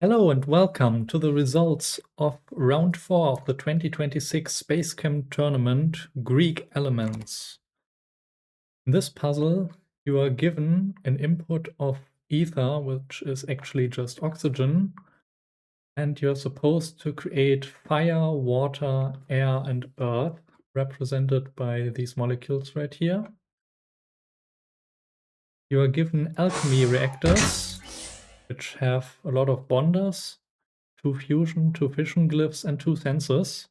Hello and welcome to the results of round 4 of the 2026 SpaceChem tournament, Greek Elements. In this puzzle, you are given an input of ether, which is actually just oxygen, and you're supposed to create fire, water, air, and earth, represented by these molecules right here. You are given alchemy reactors, which have a lot of bonders, 2 fusion, 2 fission glyphs, and 2 sensors.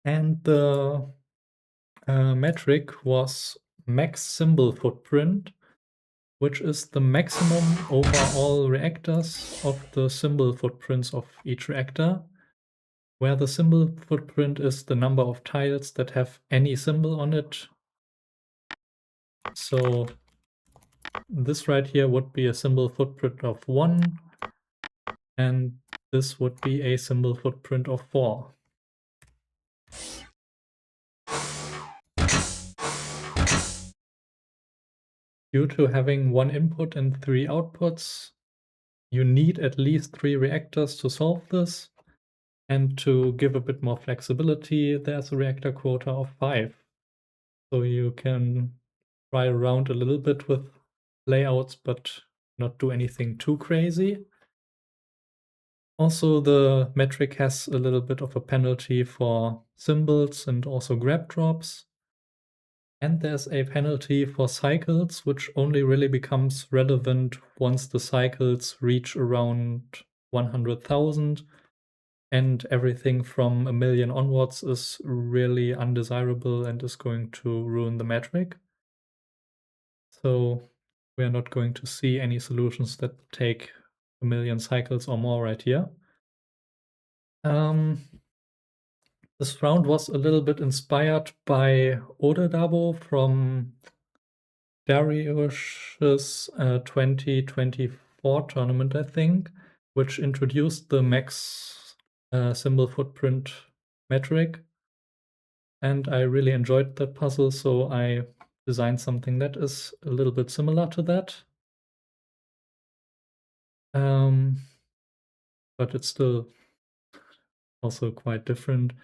And the metric was max symbol footprint, which is the maximum over all reactors of the symbol footprints of each reactor, where the symbol footprint is the number of tiles that have any symbol on it. So this right here would be a symbol footprint of 1, and this would be a symbol footprint of 4. Due to having 1 input and 3 outputs, you need at least 3 reactors to solve this. And to give a bit more flexibility, there's a reactor quota of 5. So you can try around a little bit with layouts, but not do anything too crazy. Also, the metric has a little bit of a penalty for symbols and also grab drops. And there's a penalty for cycles, which only really becomes relevant once the cycles reach around 100,000. And everything from 1 million onwards is really undesirable and is going to ruin the metric. So we are not going to see any solutions that take 1 million cycles or more right here. This round was a little bit inspired by Odedabo from Dariush's 2024 tournament, I think, which introduced the max symbol footprint metric. And I really enjoyed that puzzle, so I designed something that is a little bit similar to that. But it's still also quite different.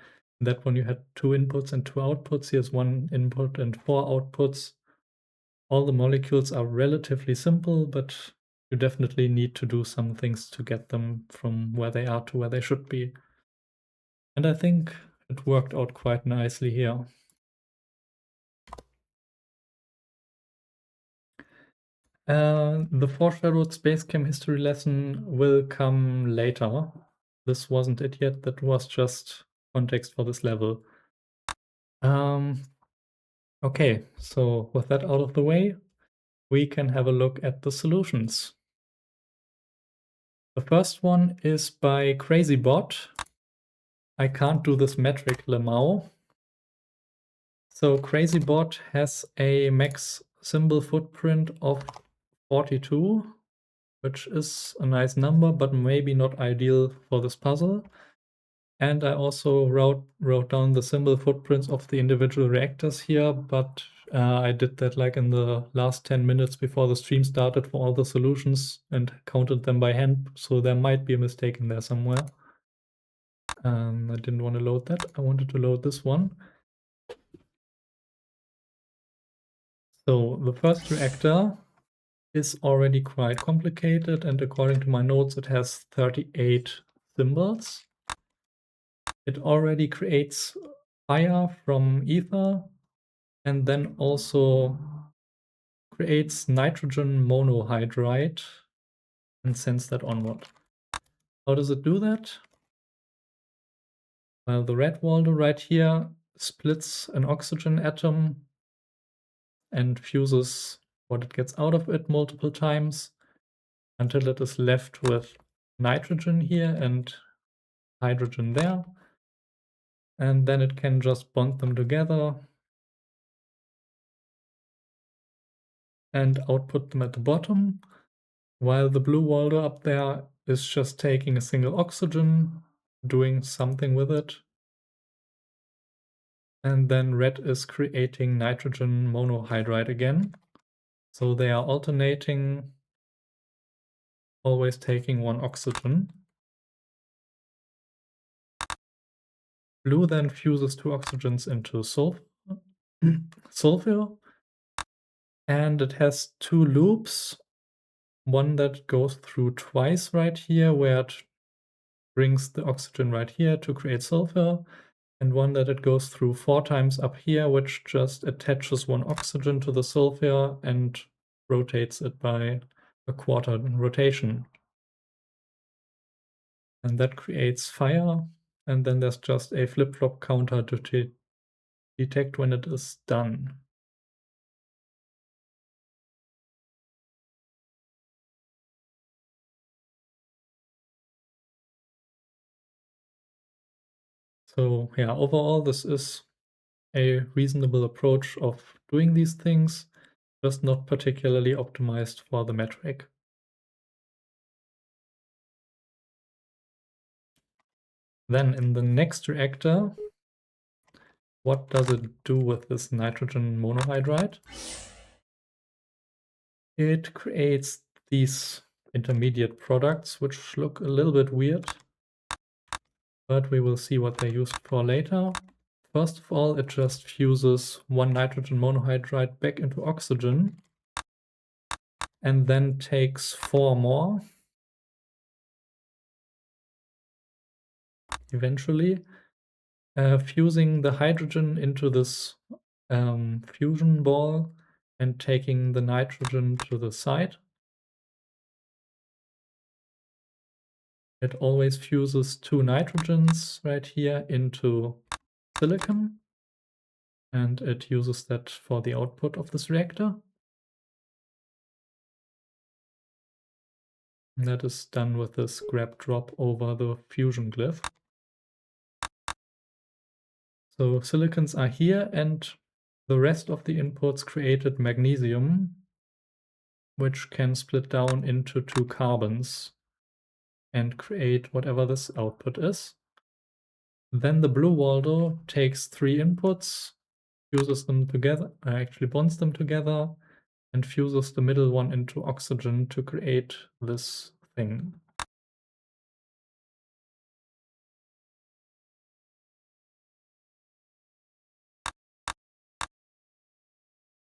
In that one you had 2 inputs and 2 outputs. Here's 1 input and 4 outputs. All the molecules are relatively simple, but you definitely need to do some things to get them from where they are to where they should be. And I think it worked out quite nicely here. The foreshadowed SpaceChem history lesson will come later. This wasn't it yet, that was just context for this level. Okay, so with that out of the way, we can have a look at the solutions. The first one is by CrazyBot. I can't do this metric lemao. So CrazyBot has a max symbol footprint of 42, which is a nice number, but maybe not ideal for this puzzle. And I also wrote down the symbol footprints of the individual reactors here, but I did that like in the last 10 minutes before the stream started for all the solutions and counted them by hand, so there might be a mistake in there somewhere. I didn't want to load that. I wanted to load this one. So the first reactor is already quite complicated, and according to my notes, it has 38 symbols. It already creates fire from ether and then also creates nitrogen monohydride and sends that onward. How does it do that? Well, the red Waldo right here splits an oxygen atom and fuses what it gets out of it multiple times until it is left with nitrogen here and hydrogen there. And then it can just bond them together and output them at the bottom, while the blue Waldo up there is just taking a single oxygen, doing something with it. And then red is creating nitrogen monohydride again. So they are alternating always taking 1 oxygen. Blue then fuses 2 oxygens into sulfur, and it has 2 loops. One that goes through twice right here, where it brings the oxygen right here to create sulfur, and one that it goes through 4 times up here, which just attaches 1 oxygen to the sulfur and rotates it by a quarter rotation. And that creates fire, and then there's just a flip-flop counter to detect when it is done. So yeah, overall this is a reasonable approach of doing these things, just not particularly optimized for the metric. Then in the next reactor, what does it do with this nitrogen monohydride? It creates these intermediate products, which look a little bit weird, but we will see what they're used for later. First of all, it just fuses 1 nitrogen monohydride back into oxygen, and then takes 4 more eventually, fusing the hydrogen into this fusion ball and taking the nitrogen to the side. It always fuses 2 nitrogens right here into silicon, and it uses that for the output of this reactor. And that is done with this grab drop over the fusion glyph. So silicons are here, and the rest of the inputs created magnesium, which can split down into 2 carbons and create whatever this output is. Then the blue Waldo takes 3 inputs, fuses them together, actually bonds them together, and fuses the middle one into oxygen to create this thing.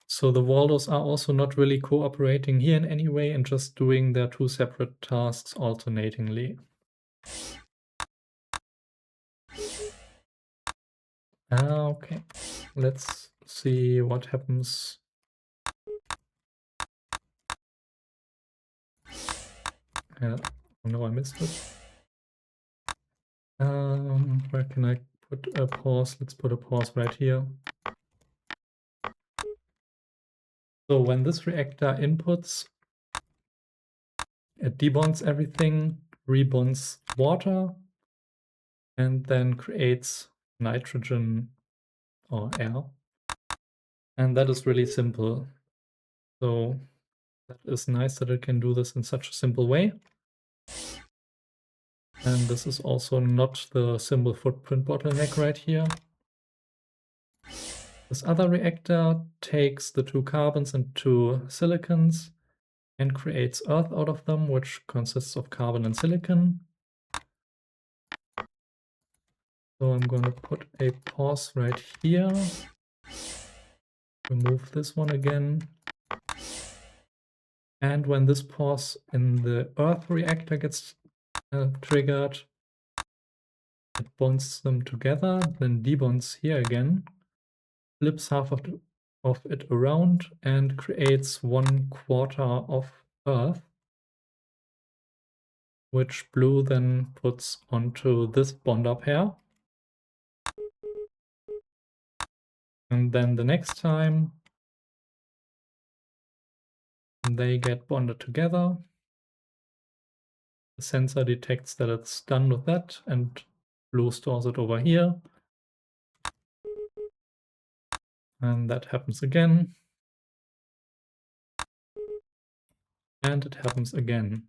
So the Waldos are also not really cooperating here in any way and just doing their 2 separate tasks alternatingly. Okay, let's see what happens. Yeah, oh no, I missed it. Where can I put a pause? Let's put a pause right here. So when this reactor inputs, it debonds everything, rebonds water, and then creates nitrogen or air. And that is really simple. So that is nice that it can do this in such a simple way. And this is also not the symbol footprint bottleneck right here. This other reactor takes the 2 carbons and 2 silicons and creates earth out of them, which consists of carbon and silicon. So I'm going to put a pause right here. Remove this one again. And when this pause in the earth reactor gets triggered, it bonds them together, then debonds here again, flips half of it around and creates 1/4 of earth, which blue then puts onto this bonder pair. And then the next time they get bonded together, the sensor detects that it's done with that, and blue stores it over here. And that happens again. And it happens again.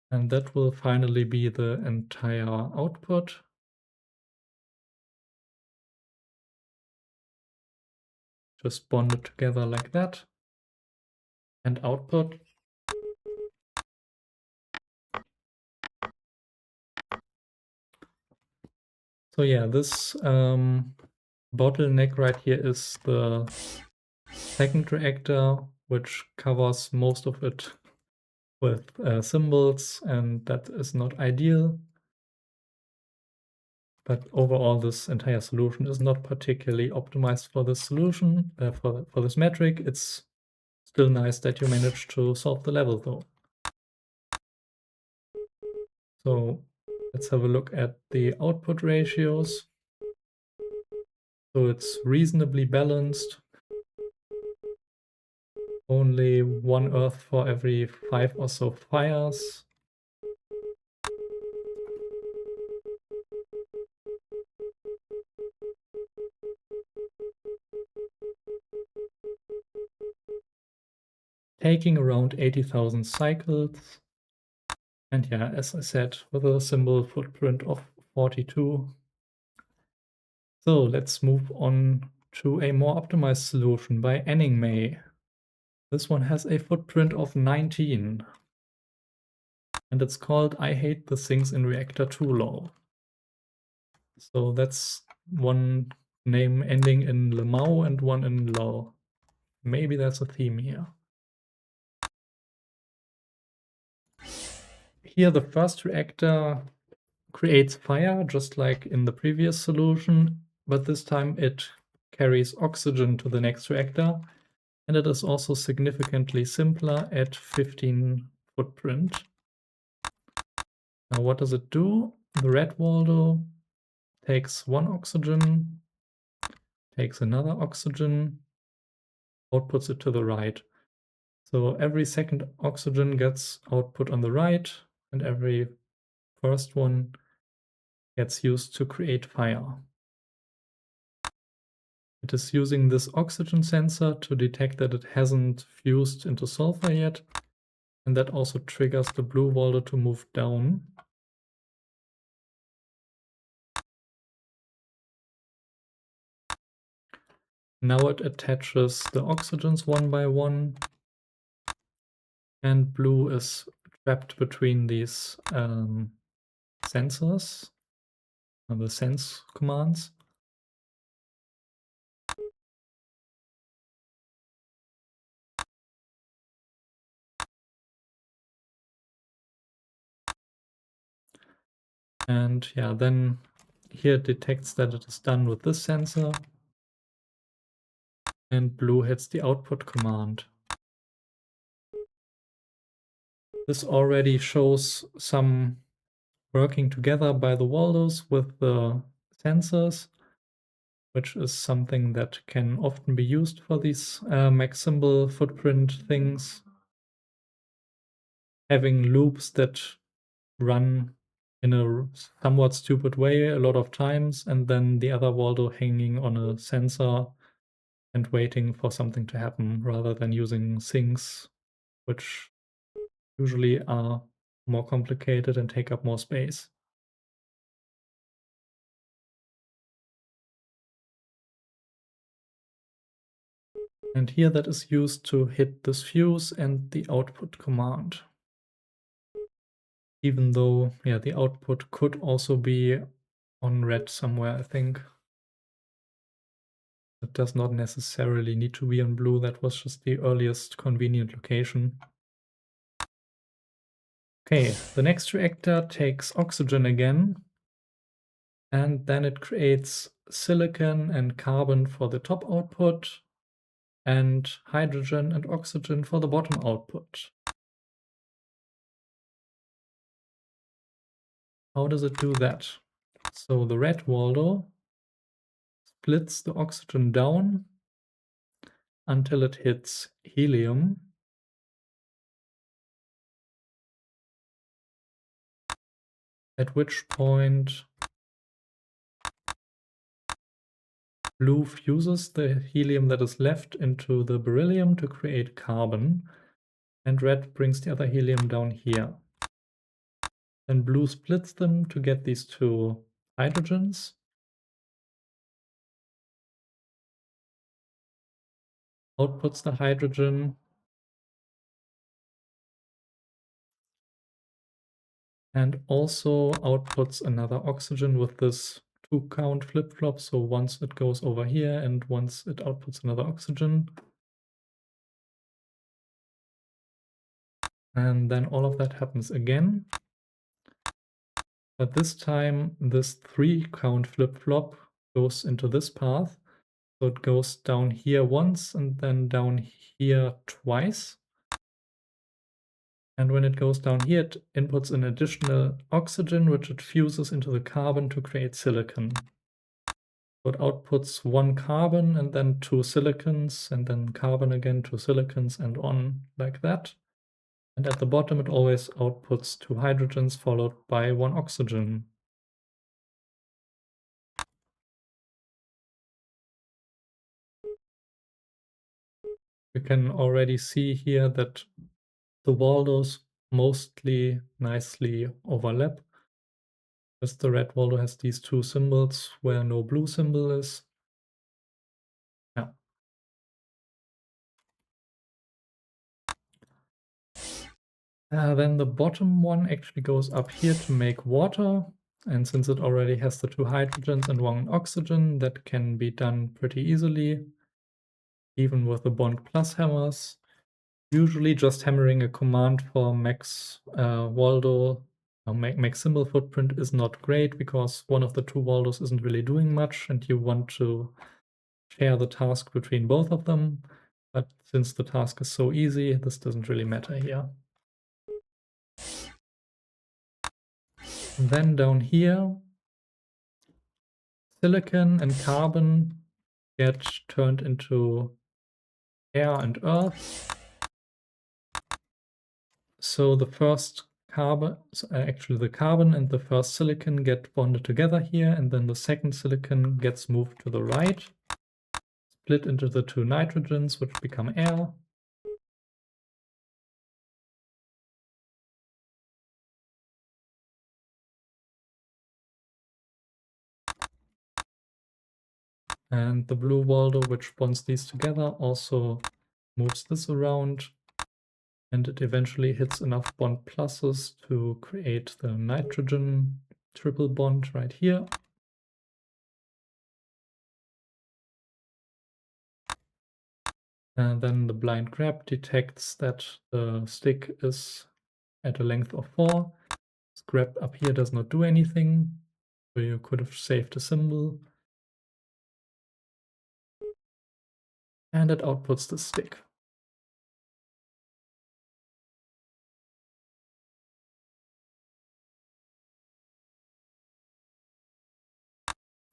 And that will finally be the entire output. Just bond it together like that. And output So yeah, this bottleneck right here is the second reactor, which covers most of it with symbols, and that is not ideal. But overall, this entire solution is not particularly optimized for this solution, for this metric. It's still nice that you managed to solve the level though. So let's have a look at the output ratios. So it's reasonably balanced. Only 1 Earth for every 5 or so fires. Taking around 80,000 cycles. And yeah, as I said, with a symbol footprint of 42. So let's move on to a more optimized solution by May. This one has a footprint of 19. And it's called I Hate the Things in Reactor Too Low. So that's one name ending in Lemao and one in low. Maybe that's a theme here. Here the first reactor creates fire, just like in the previous solution, but this time it carries oxygen to the next reactor, and it is also significantly simpler at 15 footprint. Now what does it do? The red Waldo takes one oxygen, takes another oxygen, outputs it to the right. So every second oxygen gets output on the right, and every first one gets used to create fire. It is using this oxygen sensor to detect that it hasn't fused into sulfur yet, and that also triggers the blue Waldo to move down. Now it attaches the oxygens one by one, and blue is trapped between these sensors, the sense commands. And yeah, then here it detects that it is done with this sensor, and blue hits the output command. This already shows some working together by the Waldos with the sensors, which is something that can often be used for these max symbol footprint things. Having loops that run in a somewhat stupid way a lot of times, and then the other Waldo hanging on a sensor and waiting for something to happen, rather than using things which usually are more complicated and take up more space. And here that is used to hit this fuse and the output command. Even though, yeah, the output could also be on red somewhere, I think. It does not necessarily need to be on blue. That was just the earliest convenient location. Okay, the next reactor takes oxygen again, and then it creates silicon and carbon for the top output, and hydrogen and oxygen for the bottom output. How does it do that? So the red Waldo splits the oxygen down until it hits helium. At which point blue fuses the helium that is left into the beryllium to create carbon, and red brings the other helium down here. Then blue splits them to get these two hydrogens. Outputs the hydrogen. And also outputs another oxygen with this 2-count flip-flop, so once it goes over here and once it outputs another oxygen. And then all of that happens again. But this time, this 3-count flip-flop goes into this path. So it goes down here once and then down here twice. And when it goes down here, it inputs an additional oxygen, which it fuses into the carbon to create silicon. So it outputs 1 carbon and then 2 silicons, and then carbon again, 2 silicons, and on like that. And at the bottom, it always outputs 2 hydrogens followed by 1 oxygen. You can already see here that the Waldos mostly nicely overlap. Because the red Waldo has these 2 symbols where no blue symbol is. Yeah. Then the bottom one actually goes up here to make water. And since it already has the 2 hydrogens and 1 oxygen, that can be done pretty easily, even with the bond plus hammers. Usually just hammering a command for max Waldo, max symbol footprint is not great because one of the 2 Waldos isn't really doing much and you want to share the task between both of them. But since the task is so easy, this doesn't really matter here. And then down here, silicon and carbon get turned into air and earth. So the first carbon, actually the carbon and the first silicon get bonded together here, and then the second silicon gets moved to the right, split into the 2 nitrogens, which become air. And the blue Waldo, which bonds these together, also moves this around, and it eventually hits enough bond pluses to create the nitrogen triple bond right here. And then the blind grab detects that the stick is at a length of 4. This grab up here does not do anything, so you could have saved a symbol. And it outputs the stick.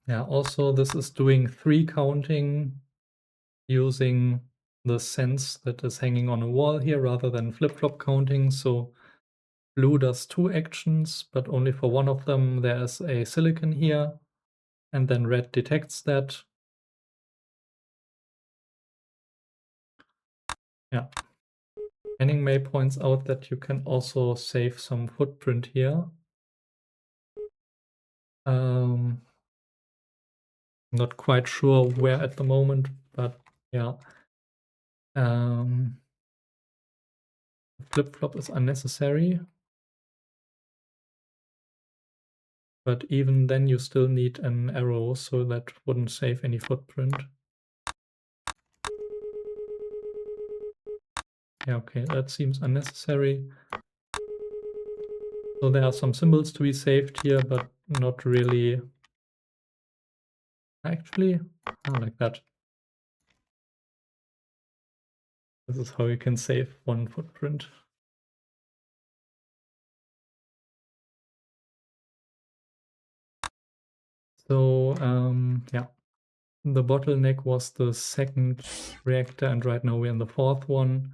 Yeah, also this is doing 3 counting using the sense that is hanging on a wall here rather than flip-flop counting. So blue does 2 actions, but only for one of them there is a silicon here, and then red detects that. Yeah. Henning May points out that you can also save some footprint here. Not quite sure where at the moment, but yeah. Flip-flop is unnecessary. But even then you still need an arrow, so that wouldn't save any footprint. Yeah, okay, that seems unnecessary. So there are some symbols to be saved here, but not really. Actually, like that. This is how you can save 1 footprint. So yeah, the bottleneck was the 2nd reactor, and right now we're in the 4th one.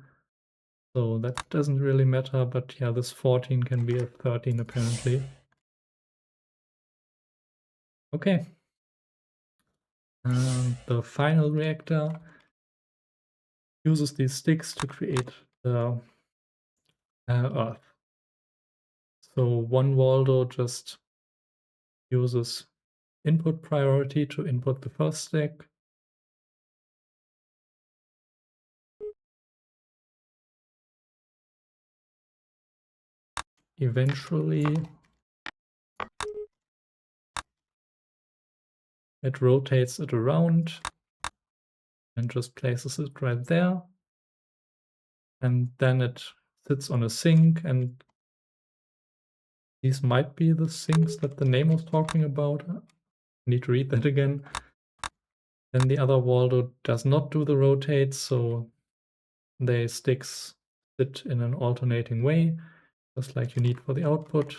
So that doesn't really matter, but yeah, this 14 can be a 13 apparently. Okay. The final reactor uses these sticks to create the Earth. So one Waldo just uses input priority to input the first stick. Eventually it rotates it around and just places it right there. And then it sits on a sink, and these might be the sinks that the name was talking about. I need to read that again. Then the other wall does not do the rotate, so they sit in an alternating way, just like you need for the output.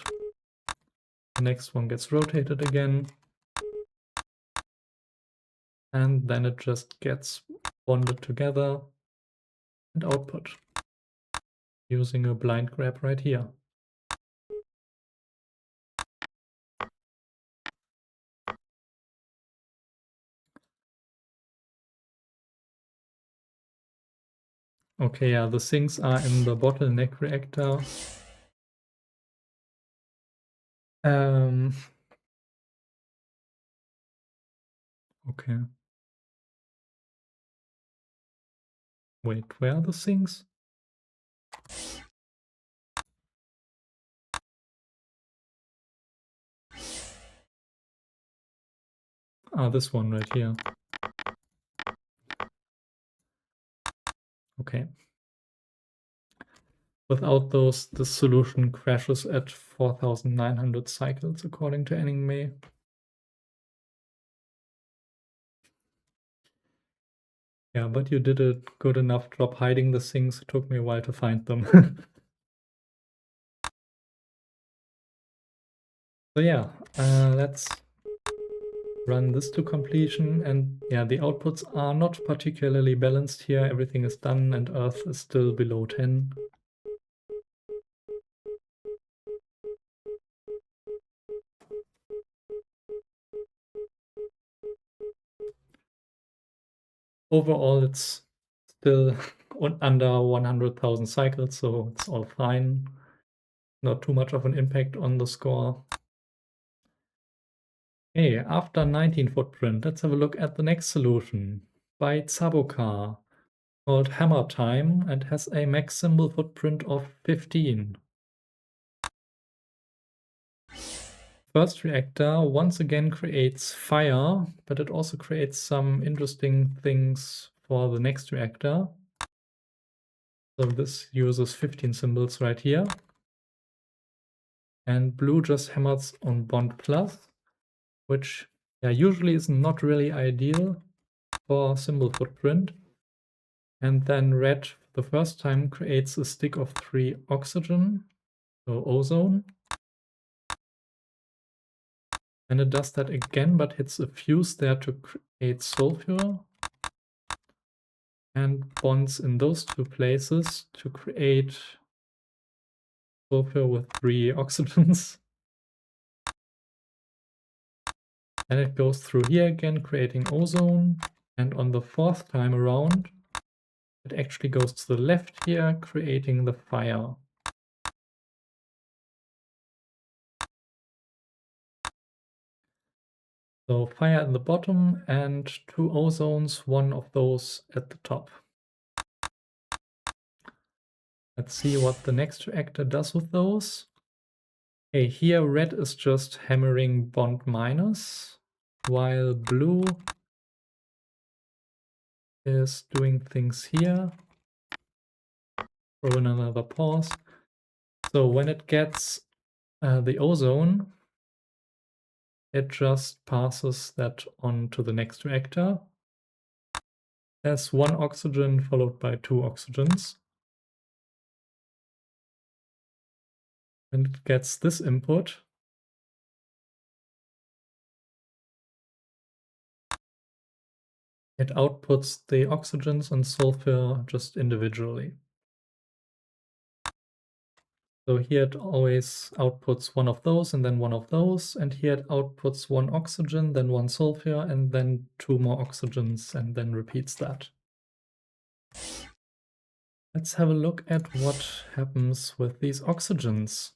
The next one gets rotated again. And then it just gets bonded together and output using a blind grab right here. Okay, yeah, the sinks are in the bottleneck reactor. Okay. Wait, where are the sinks? Ah, this one right here. Okay. Without those, the solution crashes at 4,900 cycles, according to Anime. Yeah, but you did a good enough job hiding the sinks. It took me a while to find them. So yeah, let's run this to completion. And yeah, the outputs are not particularly balanced here. Everything is done and Earth is still below 10. Overall, it's still under 100,000 cycles, so it's all fine. Not too much of an impact on the score. Okay, after 19 footprint, let's have a look at the next solution by Zabokar, called Hammer Time, and has a max symbol footprint of 15. First reactor once again creates fire, but it also creates some interesting things for the next reactor. So this uses 15 symbols right here. And blue just hammers on bond plus, which usually is not really ideal for symbol footprint. And then red, the first time, creates a stick of 3 oxygen, so ozone. And it does that again, but hits a fuse there to create sulfur. And bonds in those 2 places to create sulfur with 3 oxygens. And it goes through here again, creating ozone. And on the 4th time around, it actually goes to the left here, creating the fire. So fire at the bottom and 2 ozones, one of those at the top. Let's see what the next reactor does with those. Okay, here red is just hammering bond minus, while blue is doing things here. Throw in another pause. So when it gets the ozone, it just passes that on to the next reactor. There's 1 oxygen followed by 2 oxygens. When it gets this input, it outputs the oxygens and sulfur just individually. So here it always outputs 1 of those and then 1 of those, and here it outputs 1 oxygen, then 1 sulfur, and then 2 more oxygens, and then repeats that. Let's have a look at what happens with these oxygens.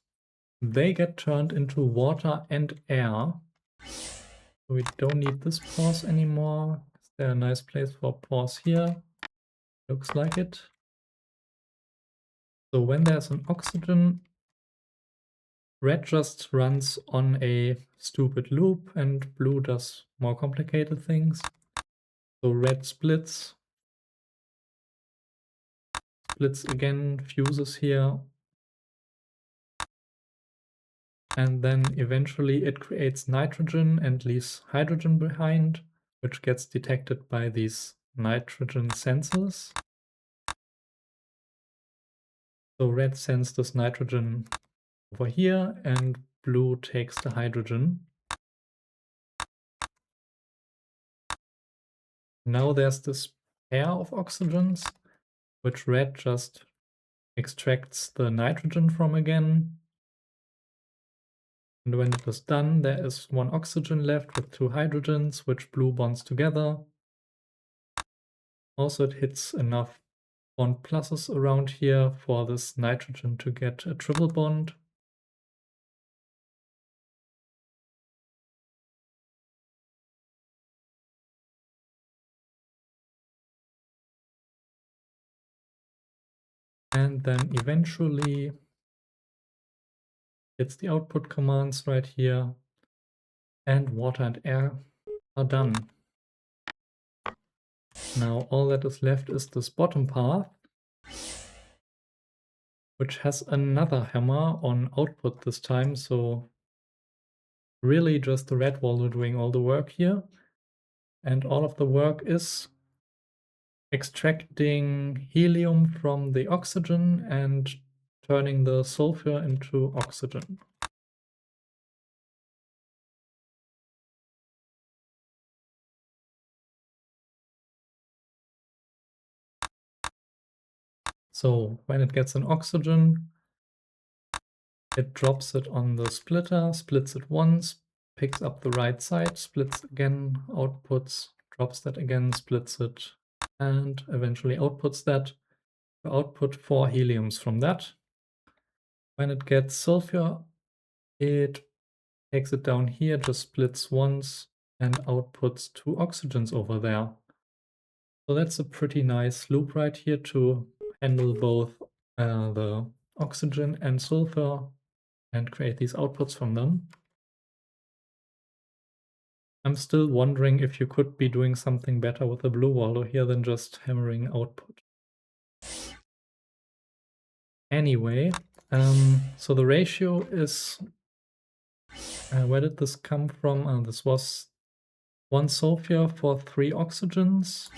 They get turned into water and air. We don't need this pause anymore. Is there a nice place for pause here? Looks like it. So when there's an oxygen, Red just runs on a stupid loop and blue does more complicated things. So red splits again, fuses here, and then eventually it creates nitrogen and leaves hydrogen behind, which gets detected by these nitrogen sensors. So red sends this nitrogen over here and blue takes the hydrogen. Now there's this pair of oxygens, which red just extracts the nitrogen from again. And when it is done, there is one oxygen left with two hydrogens, which blue bonds together. Also, it hits enough bond pluses around here for this nitrogen to get a triple bond. And then eventually it's the output commands right here, and water and air are done. Now all that is left is this bottom path, which has another hammer on output this time, so really just the red wall doing all the work here. And all of the work is extracting helium from the oxygen and turning the sulfur into oxygen. So when it gets an oxygen, it drops it on the splitter, splits it once, picks up the right side, splits again, outputs, drops that again, splits it, and eventually outputs that. To output 4 heliums from that. When it gets sulfur, it takes it down here, just splits once, and outputs 2 oxygens over there. So that's a pretty nice loop right here to handle both the oxygen and sulfur and create these outputs from them. I'm still wondering if you could be doing something better with the blue waldo here than just hammering output. Anyway, so the ratio is, where did this come from? This was 1 sulfur for 3 oxygens.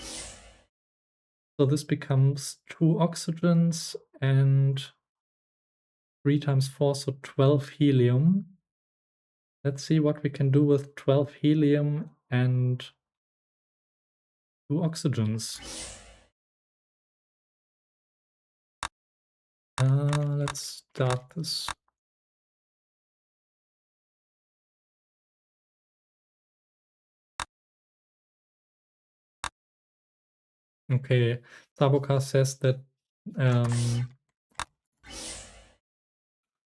So this becomes 2 oxygens and 3 times 4, so 12 helium. Let's see what we can do with 12 helium and 2 oxygens. Let's start this. Okay, Saboka says that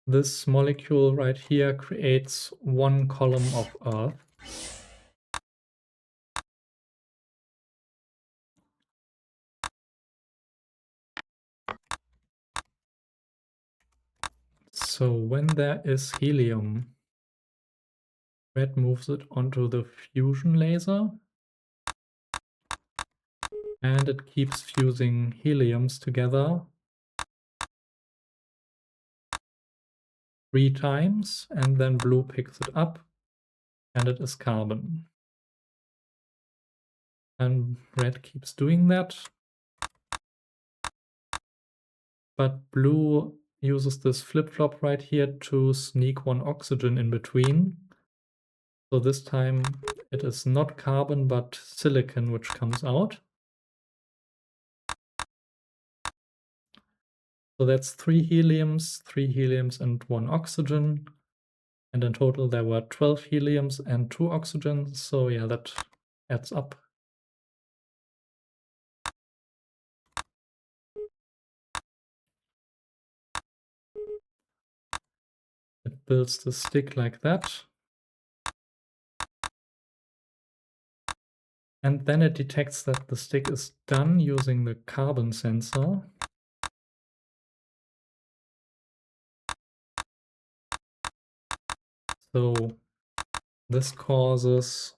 this molecule right here creates 1 column of Earth. So when there is helium, red moves it onto the fusion laser, and it keeps fusing heliums together 3 times, and then blue picks it up, and it is carbon. And red keeps doing that. But blue uses this flip-flop right here to sneak 1 oxygen in between. So this time it is not carbon, but silicon which comes out. So that's 3 heliums and 1 oxygen. And in total there were 12 heliums and 2 oxygens. So yeah, that adds up. It builds the stick like that. And then it detects that the stick is done using the carbon sensor. So this causes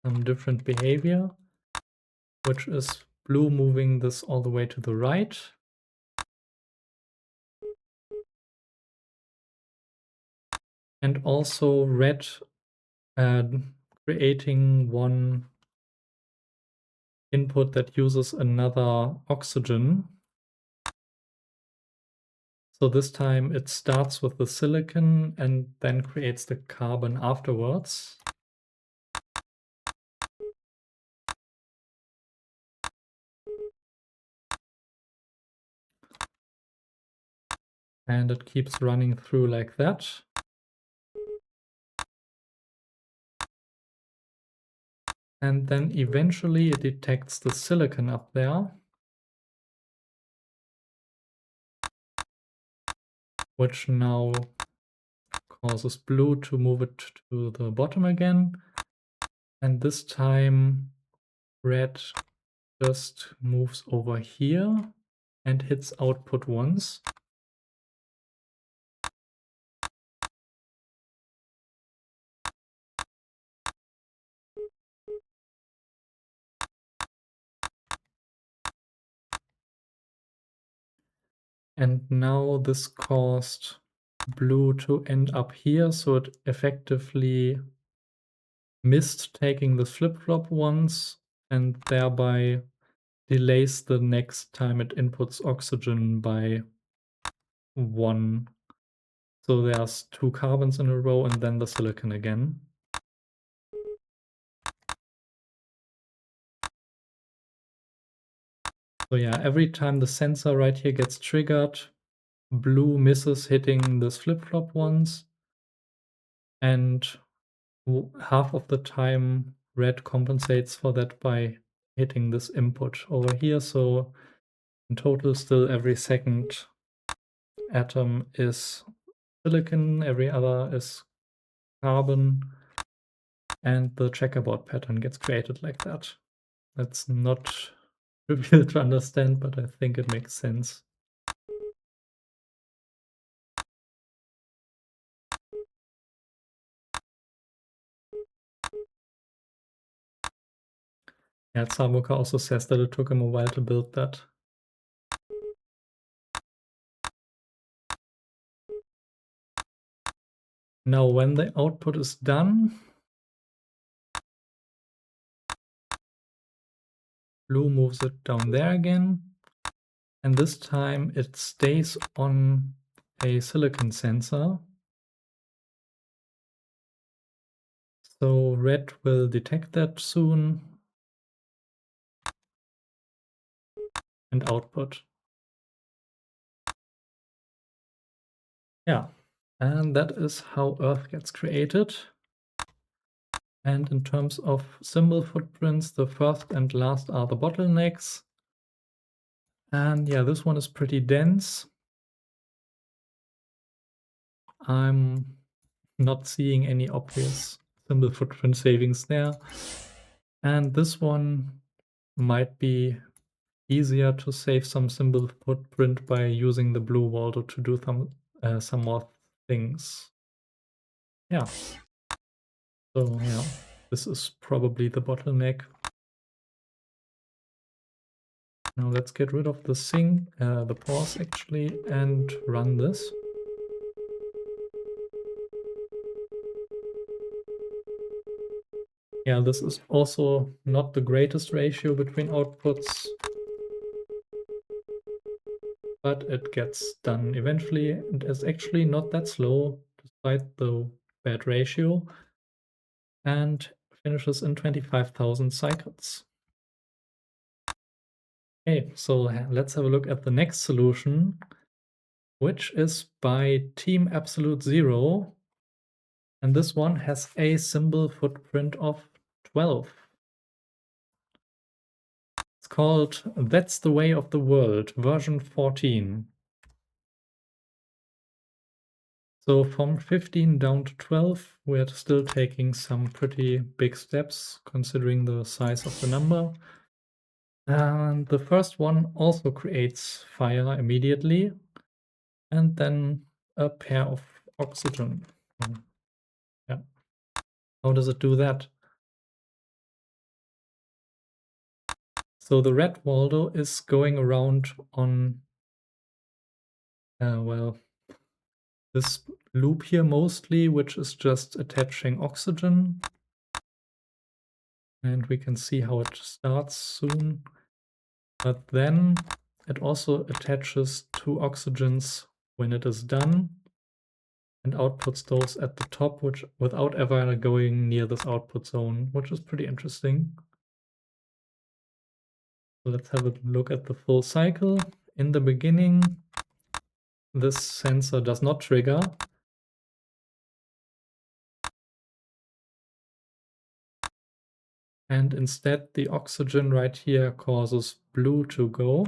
some different behavior, which is blue moving this all the way to the right. And also red creating one input that uses another oxygen. So this time it starts with the silicon and then creates the carbon afterwards. And it keeps running through like that. And then eventually it detects the silicon up there, which now causes blue to move it to the bottom again. And this time red just moves over here and hits output once. And now this caused blue to end up here, so it effectively missed taking the flip-flop once and thereby delays the next time it inputs oxygen by 1. So there's 2 carbons in a row and then the silicon again. So yeah, every time the sensor right here gets triggered, blue misses hitting this flip-flop once, and half of the time red compensates for that by hitting this input over here. So in total, still every second atom is silicon, every other is carbon, and the checkerboard pattern gets created like that. That's not trivial to understand, but I think it makes sense. Yeah, Zabuka also says that it took him a while to build that. Now, when the output is done, blue moves it down there again, and this time it stays on a silicon sensor. So red will detect that soon and output. Yeah, and that is how Earth gets created. And in terms of symbol footprints, the first and last are the bottlenecks. And yeah, this one is pretty dense. I'm not seeing any obvious symbol footprint savings there. And this one might be easier to save some symbol footprint by using the blue Waldo to do some more things. Yeah. So yeah, this is probably the bottleneck. Now let's get rid of the pause actually, and run this. Yeah, this is also not the greatest ratio between outputs, but it gets done eventually. It is actually not that slow, despite the bad ratio, and finishes in 25,000 cycles. Okay, so let's have a look at the next solution, which is by Team Absolute Zero. And this one has a symbol footprint of 12. It's called That's the Way of the World, version 14. So from 15 down to 12, we're still taking some pretty big steps considering the size of the number. And the first one also creates fire immediately, and then a pair of oxygen. How does it do that? So the red Waldo is going around on, well, this loop here mostly, which is just attaching oxygen. And we can see how it starts soon. But then it also attaches 2 oxygens when it is done and outputs those at the top, which without ever going near this output zone, which is pretty interesting. So let's have a look at the full cycle. In the beginning, this sensor does not trigger. And instead, the oxygen right here causes blue to go.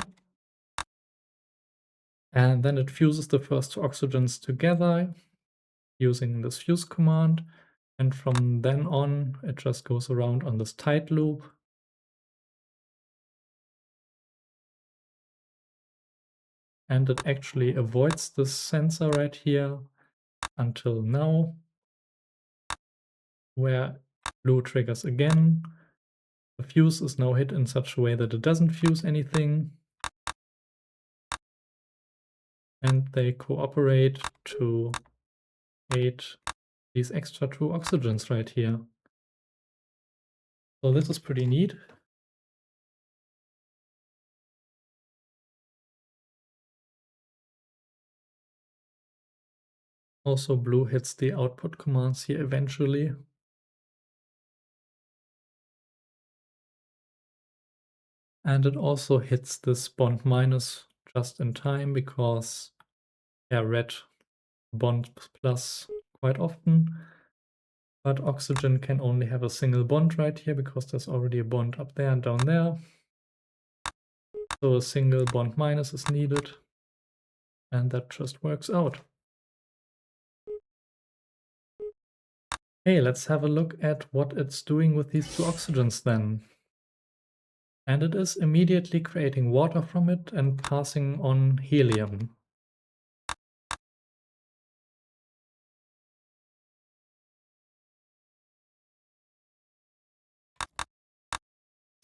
And then it fuses the first 2 oxygens together using this fuse command. And from then on, it just goes around on this tight loop. And it actually avoids this sensor right here until now, where blue triggers again. The fuse is now hit in such a way that it doesn't fuse anything. And they cooperate to create these extra 2 oxygens right here. So this is pretty neat. Also, blue hits the output commands here eventually. And it also hits this bond minus just in time because, yeah, red bond plus quite often. But oxygen can only have a single bond right here because there's already a bond up there and down there. So a single bond minus is needed. And that just works out. Hey, let's have a look at what it's doing with these 2 oxygens then. And it is immediately creating water from it and passing on helium.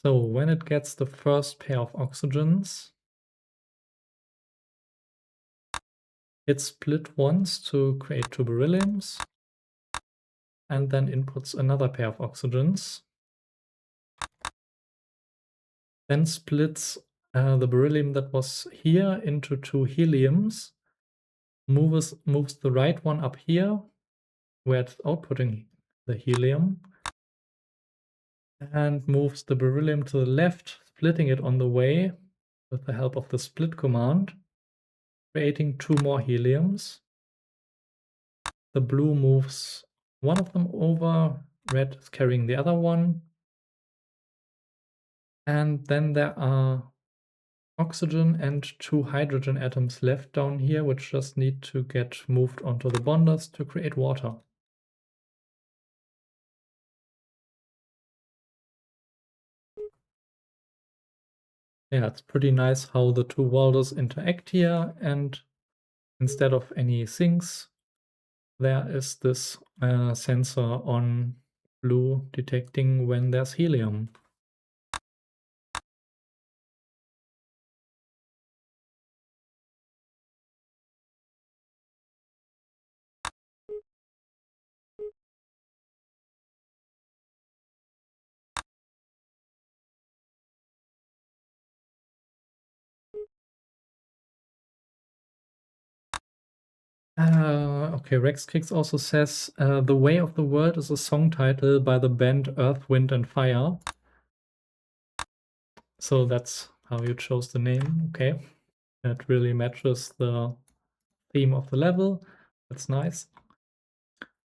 So when it gets the first pair of oxygens, it split once to create 2 berylliums, and then inputs another pair of oxygens. Then splits the beryllium that was here into 2 heliums, moves the right one up here, where it's outputting the helium, and moves the beryllium to the left, splitting it on the way with the help of the split command, creating 2 more heliums. The blue moves one of them over, red is carrying the other one. And then there are oxygen and 2 hydrogen atoms left down here, which just need to get moved onto the bonders to create water. Yeah, it's pretty nice how the 2 Walders interact here, and instead of any sinks, there is this sensor on blue detecting when there's helium. Okay, Rex Kicks also says, The Way of the World is a song title by the band Earth, Wind and Fire. So that's how you chose the name, okay. That really matches the theme of the level, that's nice.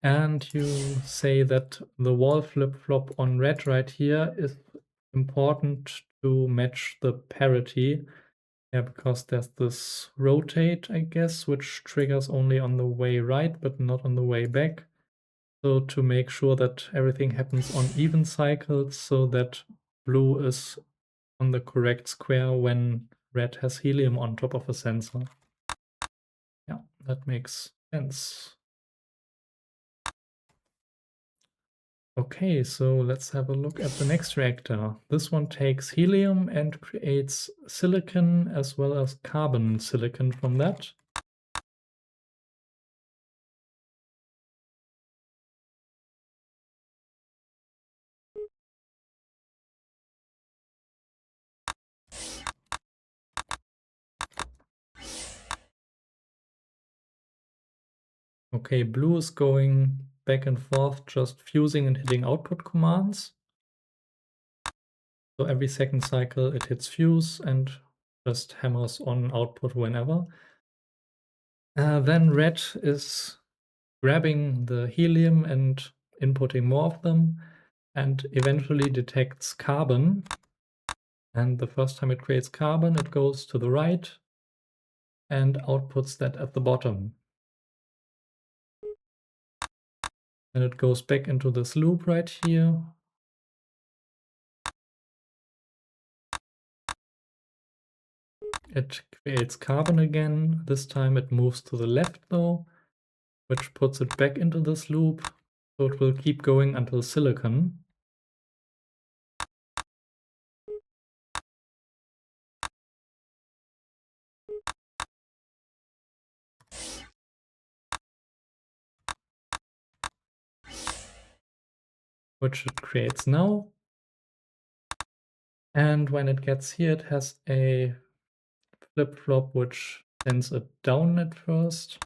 And you say that the wall flip-flop on red right here is important to match the parity. Yeah, because there's this rotate, I guess, which triggers only on the way right, but not on the way back. So to make sure that everything happens on even cycles, so that blue is on the correct square when red has helium on top of a sensor. Yeah, that makes sense. Okay, so let's have a look at the next reactor. This one takes helium and creates silicon as well as carbon silicon from that. Okay, blue is going back and forth, just fusing and hitting output commands. So every second cycle it hits fuse and just hammers on output whenever. Then red is grabbing the helium and inputting more of them, and eventually detects carbon. And the first time it creates carbon, it goes to the right and outputs that at the bottom. And it goes back into this loop right here. It creates carbon again. This time it moves to the left though, which puts it back into this loop. So it will keep going until silicon. Which it creates now. And when it gets here, it has a flip-flop which sends it down at first.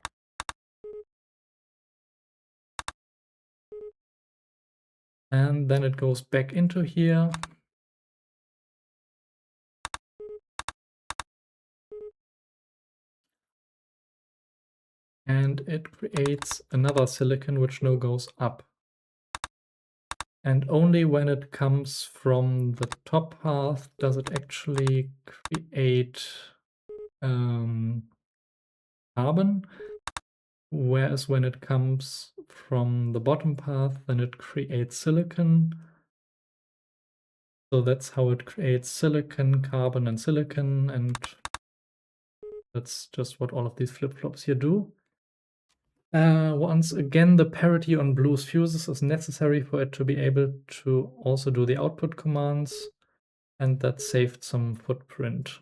And then it goes back into here. And it creates another silicon which now goes up. And only when it comes from the top path does it actually create carbon, whereas when it comes from the bottom path, then it creates silicon. So that's how it creates silicon, carbon, and silicon, and that's just what all of these flip-flops here do. Once again, the parity on blue's fuses is necessary for it to be able to also do the output commands, and that saved some footprint.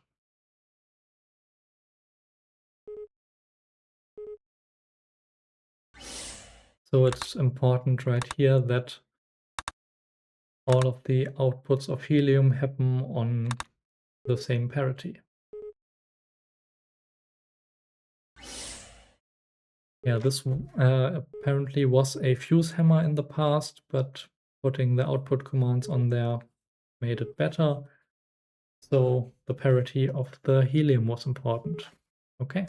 So it's important right here that all of the outputs of helium happen on the same parity. Yeah, this apparently was a fuse hammer in the past, but putting the output commands on there made it better. So the parity of the helium was important. Okay.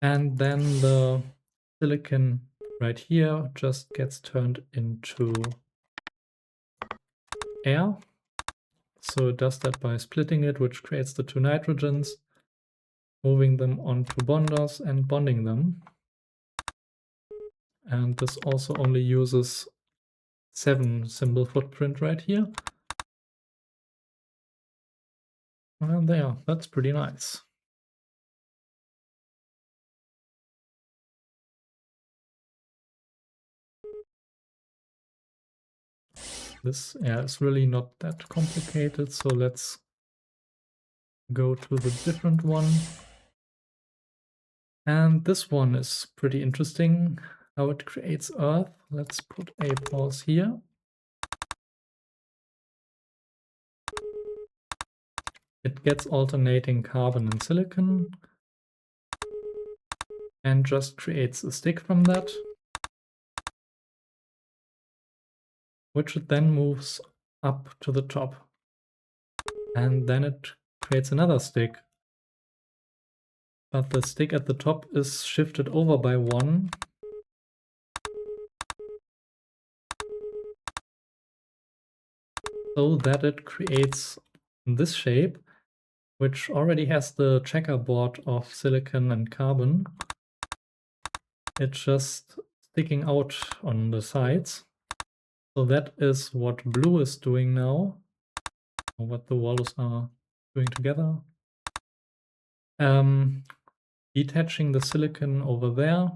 And then the silicon right here just gets turned into air. So it does that by splitting it, which creates the two nitrogens, moving them onto bonders and bonding them. And this also only uses 7 symbol footprint right here. And there, that's pretty nice. This is really not that complicated, so let's go to the different one. And this one is pretty interesting, how it creates Earth. Let's put a pause here. It gets alternating carbon and silicon and just creates a stick from that, which it then moves up to the top. And then it creates another stick. But the stick at the top is shifted over by 1. So that it creates this shape, which already has the checkerboard of silicon and carbon. It's just sticking out on the sides. So that is what blue is doing now, or what the walls are doing together. Detaching the silicon over there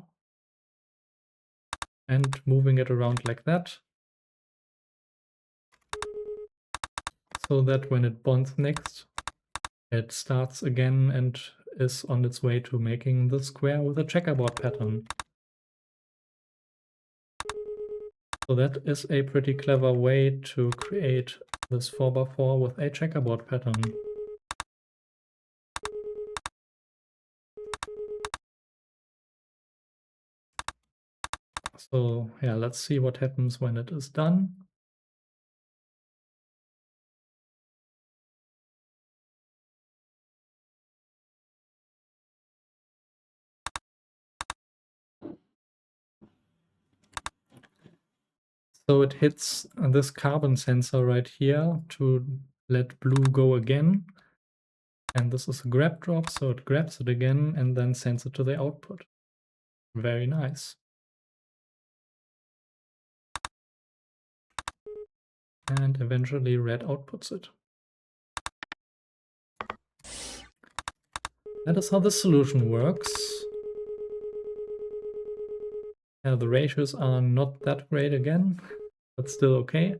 and moving it around like that, so that when it bonds next, it starts again and is on its way to making the square with a checkerboard pattern. So that is a pretty clever way to create this 4x4 with a checkerboard pattern. So yeah, let's see what happens when it is done. So it hits this carbon sensor right here to let blue go again. And this is a grab drop, so it grabs it again and then sends it to the output. Very nice. And eventually red outputs it. That is how this solution works. The ratios are not that great again, but still okay.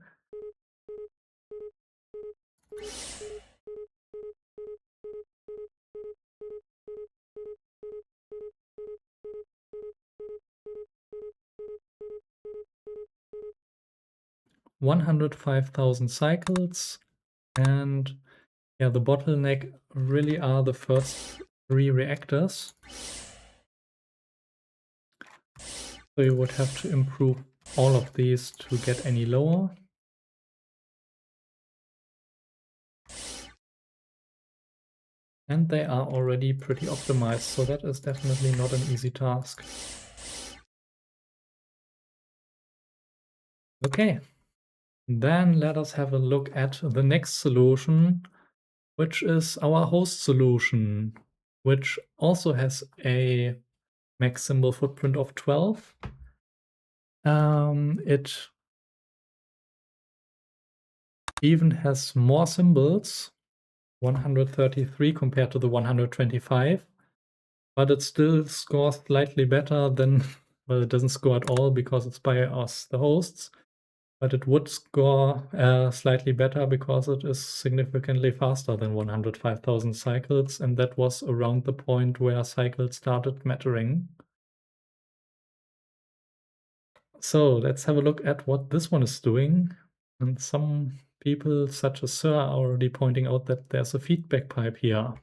$105,000 cycles, and yeah, the bottleneck really are the first 3 reactors. So you would have to improve all of these to get any lower. And they are already pretty optimized, so that is definitely not an easy task. Okay, then let us have a look at the next solution, which is our host solution, which also has a max symbol footprint of 12. It even has more symbols, 133 compared to the 125, but it still scores slightly better than, well, it doesn't score at all because it's by us, the hosts, but it would score slightly better because it is significantly faster than 105,000 cycles, and that was around the point where cycles started mattering. So let's have a look at what this one is doing. And some people, such as Sir, are already pointing out that there's a feedback pipe here.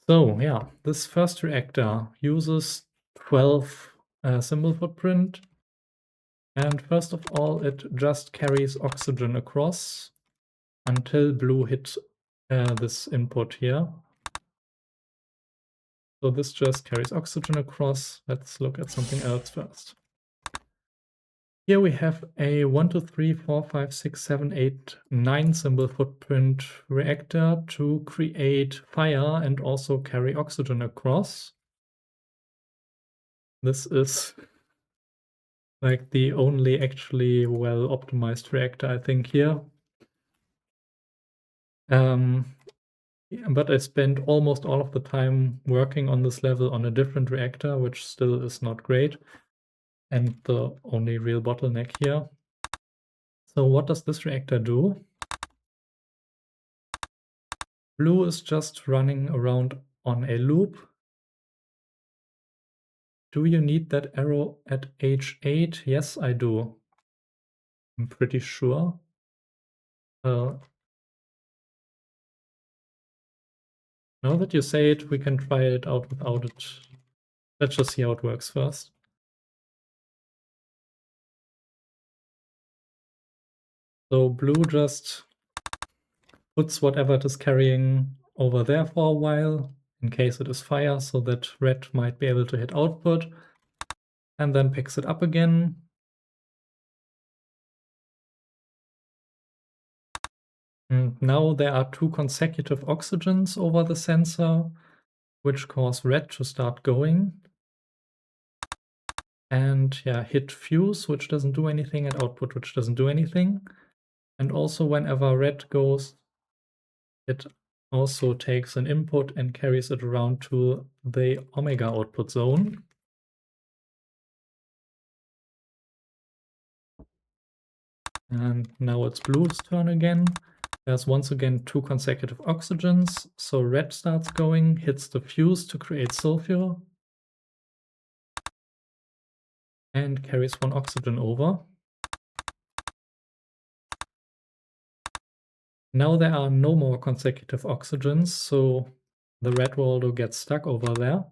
So yeah, this first reactor uses 12 symbol footprint. And first of all, it just carries oxygen across until blue hits this input here. So this just carries oxygen across. Let's look at something else first. Here we have a 1, 2, 3, 4, 5, 6, 7, 8, 9 symbol footprint reactor to create fire and also carry oxygen across. This is like the only actually well optimized reactor, I think, here. But I spent almost all of the time working on this level on a different reactor, which still is not great, and the only real bottleneck here. So what does this reactor do? Blue is just running around on a loop. Do you need that arrow at H8? Yes, I do. I'm pretty sure. Now that you say it, we can try it out without it. Let's just see how it works first. So blue just puts whatever it is carrying over there for a while, in case it is fire, so that red might be able to hit output, and then picks it up again. And now there are 2 consecutive oxygens over the sensor, which cause red to start going. And yeah, hit fuse, which doesn't do anything, and output, which doesn't do anything. And also whenever red goes, it also takes an input and carries it around to the omega output zone. And now it's blue's turn again. There's once again 2 consecutive oxygens, so red starts going, hits the fuse to create sulfur, and carries 1 oxygen over. Now there are no more consecutive oxygens, so the red Waldo gets stuck over there.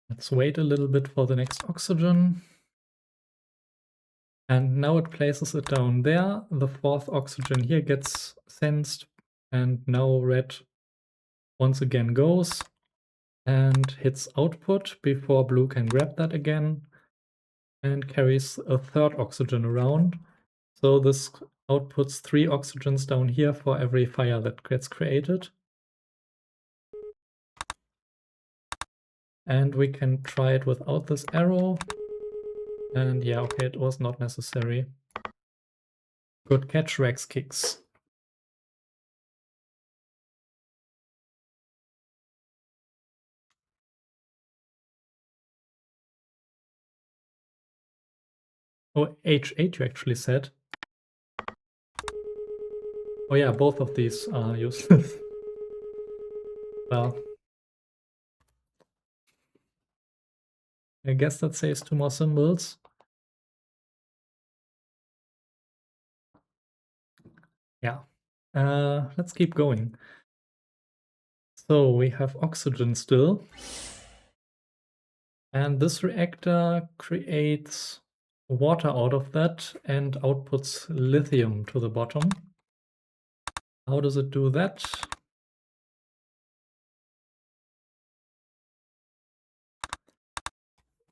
Let's wait a little bit for the next oxygen. And now it places it down there. The 4th oxygen here gets sensed, and now red once again goes and hits output before blue can grab that again, and carries a 3rd oxygen around. So this outputs 3 oxygens down here for every fire that gets created. And we can try it without this arrow. And yeah, okay, it was not necessary. Good catch, Rex Kicks. Oh, H8 you actually said. Oh yeah, both of these are useless. Well, I guess that saves 2 more symbols. Yeah, let's keep going. So we have oxygen still. And this reactor creates water out of that and outputs lithium to the bottom. How does it do that?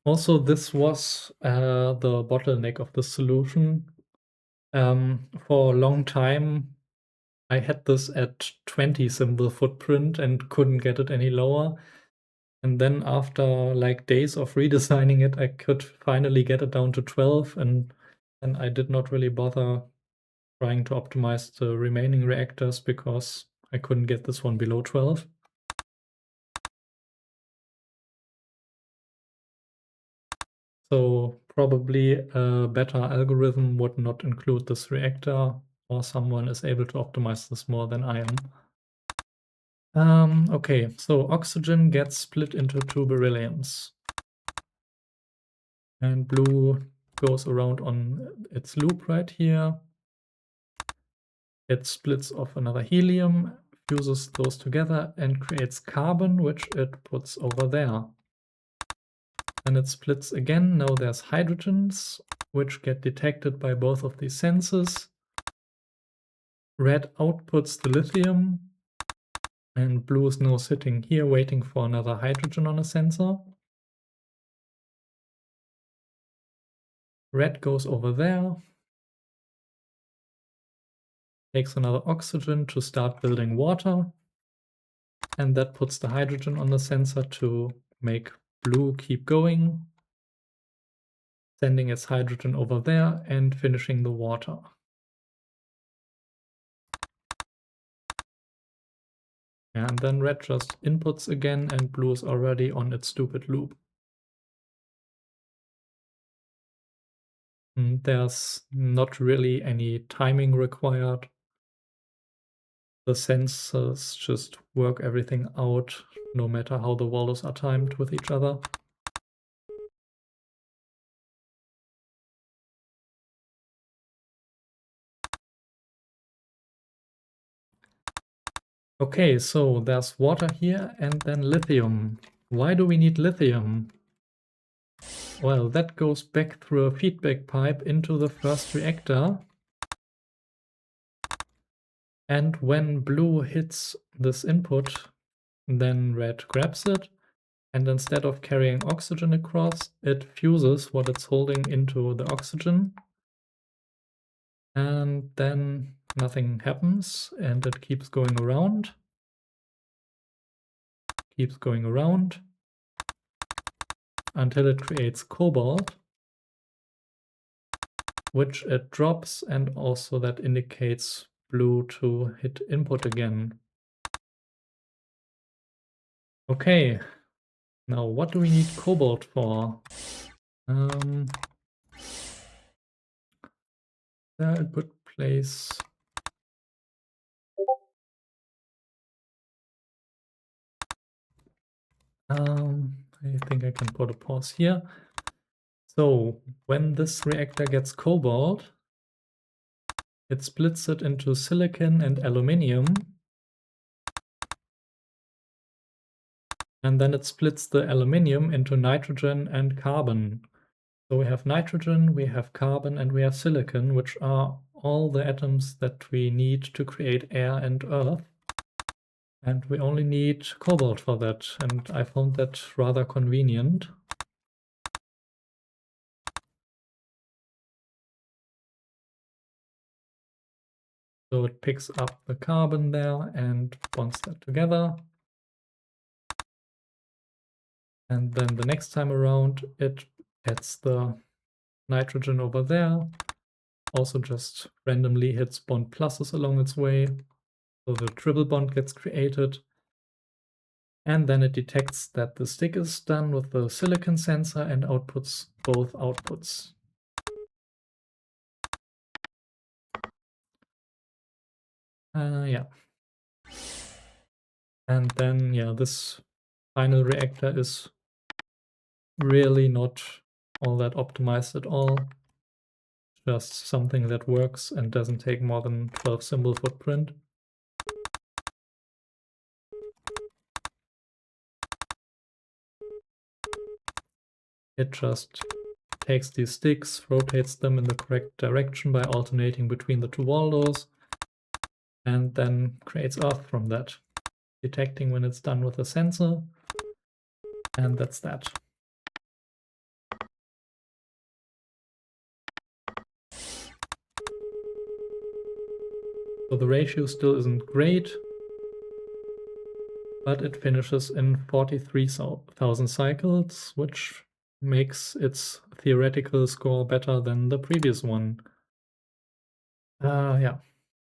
Also, this was the bottleneck of the solution. For a long time, I had this at 20 symbol footprint and couldn't get it any lower. And then after like days of redesigning it, I could finally get it down to 12, and I did not really bother trying to optimize the remaining reactors because I couldn't get this one below 12. So probably a better algorithm would not include this reactor, or someone is able to optimize this more than I am. Okay, so oxygen gets split into 2 berylliums. And blue goes around on its loop right here. It splits off another helium, fuses those together, and creates carbon, which it puts over there. And it splits again. Now there's hydrogens, which get detected by both of these sensors. Red outputs the lithium, and blue is now sitting here waiting for another hydrogen on a sensor. Red goes over there, takes another oxygen to start building water, and that puts the hydrogen on the sensor to make blue keep going, sending its hydrogen over there and finishing the water. And then red just inputs again, and blue is already on its stupid loop. There's not really any timing required. The sensors just work everything out, no matter how the walls are timed with each other. Okay, so there's water here and then lithium. Why do we need lithium? Well, that goes back through a feedback pipe into the first reactor. And when blue hits this input, then red grabs it. And instead of carrying oxygen across, it fuses what it's holding into the oxygen. And then nothing happens, and it keeps going around. Keeps going around until it creates cobalt. which it drops, and also that indicates blue to hit input again. Okay, now what do we need cobalt for? There a good place. I think I can put a pause here. So when this reactor gets cobalt, it splits it into silicon and aluminium. And then it splits the aluminium into nitrogen and carbon. So we have nitrogen, we have carbon, and we have silicon, which are all the atoms that we need to create air and earth. And we only need cobalt for that, and I found that rather convenient. So it picks up the carbon there and bonds that together. And then the next time around, it adds the nitrogen over there. Also just randomly hits bond pluses along its way. So the triple bond gets created. And then it detects that the stick is done with the silicon sensor and outputs both outputs. Yeah. And then, yeah, this final reactor is really not all that optimized at all. Just something that works and doesn't take more than 12 symbol footprint. It just takes these sticks, rotates them in the correct direction by alternating between the two Waldos, and then creates Earth from that, detecting when it's done with a sensor, and that's that. So the ratio still isn't great, but it finishes in 43,000 cycles, which makes its theoretical score better than the previous one. Yeah,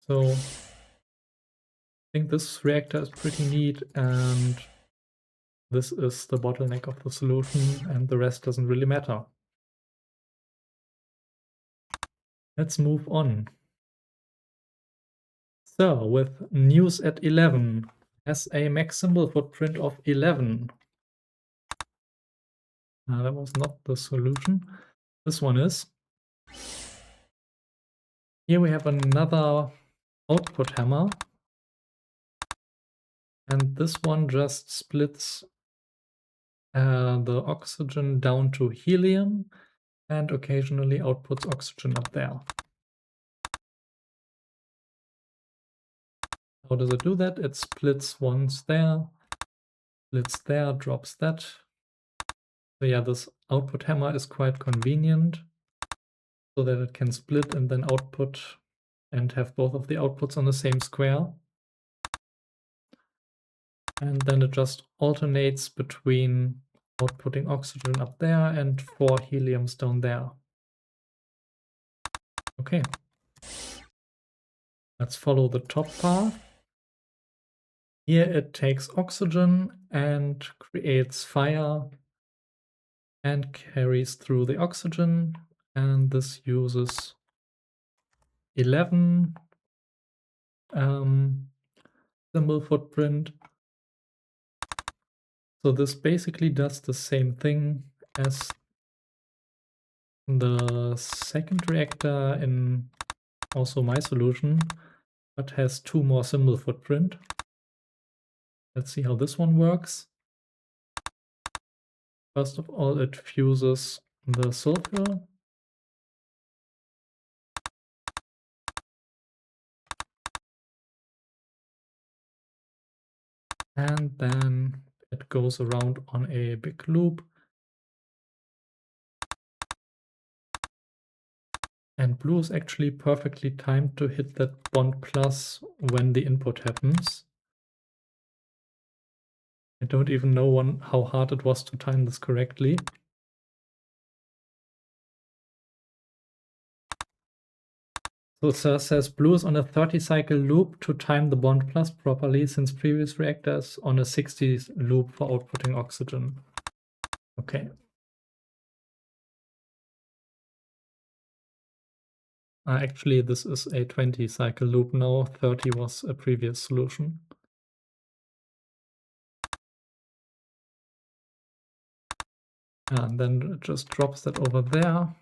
so I think this reactor is pretty neat, and this is the bottleneck of the solution, and the rest doesn't really matter. Let's move on. So with news at 11, has a max symbol footprint of 11. That was not the solution. This one is. Here we have another output hammer. And this one just splits the oxygen down to helium and occasionally outputs oxygen up there. How does it do that? It splits once there, splits there, drops that. So yeah, this output hammer is quite convenient so that it can split and then output and have both of the outputs on the same square. And then it just alternates between outputting oxygen up there and 4 heliums down there. Okay. Let's follow the top path. Here it takes oxygen and creates fire and carries through the oxygen, and this uses 11 symbol footprint. So this basically does the same thing as the second reactor in also my solution, but has 2 more symbol footprint. Let's see how this one works. First of all, it fuses the sulfur. And then it goes around on a big loop. And blue is actually perfectly timed to hit that bond plus when the input happens. I don't even know how hard it was to time this correctly. So Sir says blue is on a 30 cycle loop to time the bond plus properly, since previous reactors on a 60 loop for outputting oxygen. Okay. Actually, this is a 20 cycle loop now. 30 was a previous solution. And then it just drops that over there.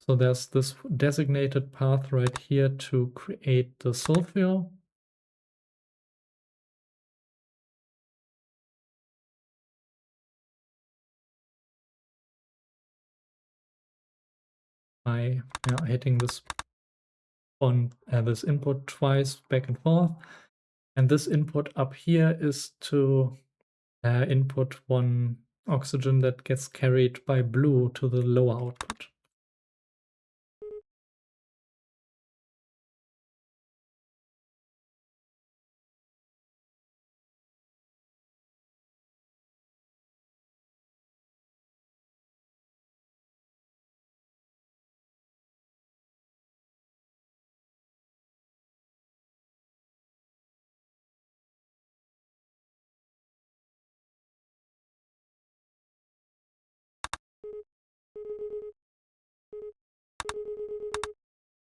So there's this designated path right here to create the sulfur. By hitting this on this input twice back and forth. And this input up here is to input one oxygen that gets carried by blue to the lower output.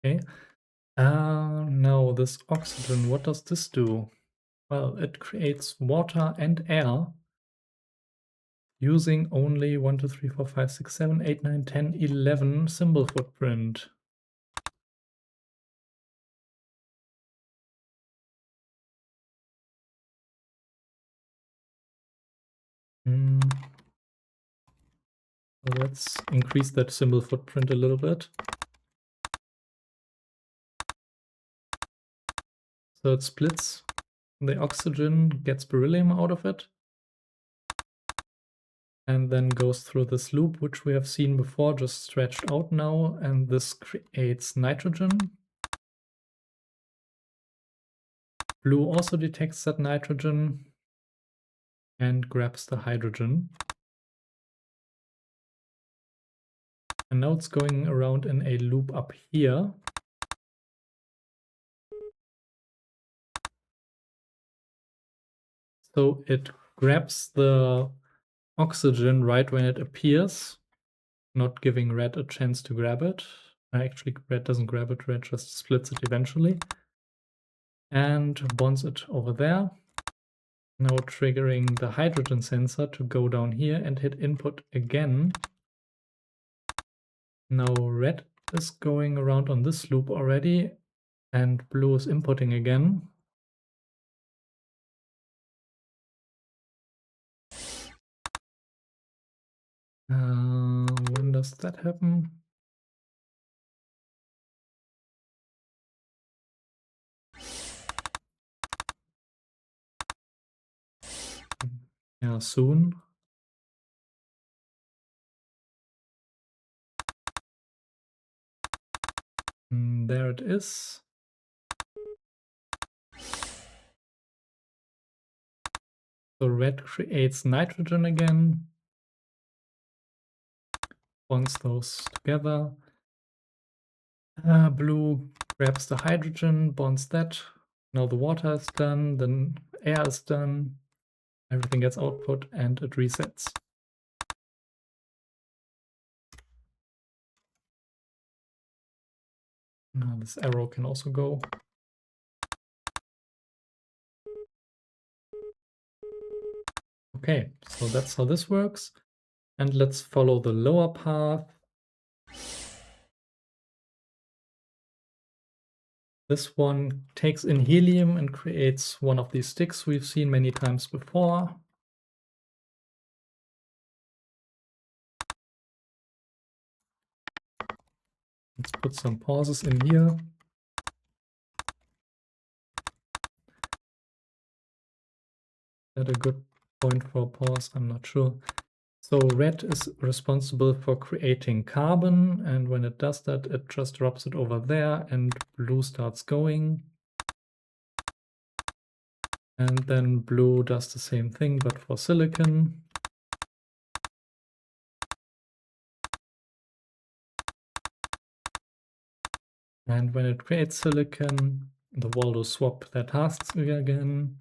Okay. Now this oxygen, what does this do? Well, it creates water and air using only 1, 2, 3, 4, 5, 6, 7, 8, 9, 10, 11 symbol footprint. So let's increase that symbol footprint a little bit. So it splits the oxygen, gets beryllium out of it, and then goes through this loop, which we have seen before, just stretched out now, and this creates nitrogen. Blue also detects that nitrogen and grabs the hydrogen. And now it's going around in a loop up here. So it grabs the oxygen right when it appears, not giving red a chance to grab it. Actually, red doesn't grab it, red just splits it eventually. And bonds it over there. Now triggering the hydrogen sensor to go down here and hit input again. Now red is going around on this loop already, and blue is inputting again. When does that happen? Yeah, soon. There it is. So red creates nitrogen again, bonds those together. Blue grabs the hydrogen, bonds that. Now the water is done, then air is done. Everything gets output and it resets. Now this arrow can also go. Okay, so that's how this works. And let's follow the lower path. This one takes in helium and creates one of these sticks we've seen many times before. Let's put some pauses in here. At a good point for a pause, I'm not sure. So red is responsible for creating carbon, and when it does that, it just drops it over there, and blue starts going. And then blue does the same thing, but for silicon. And when it creates silicon, the Waldo swap their tasks again.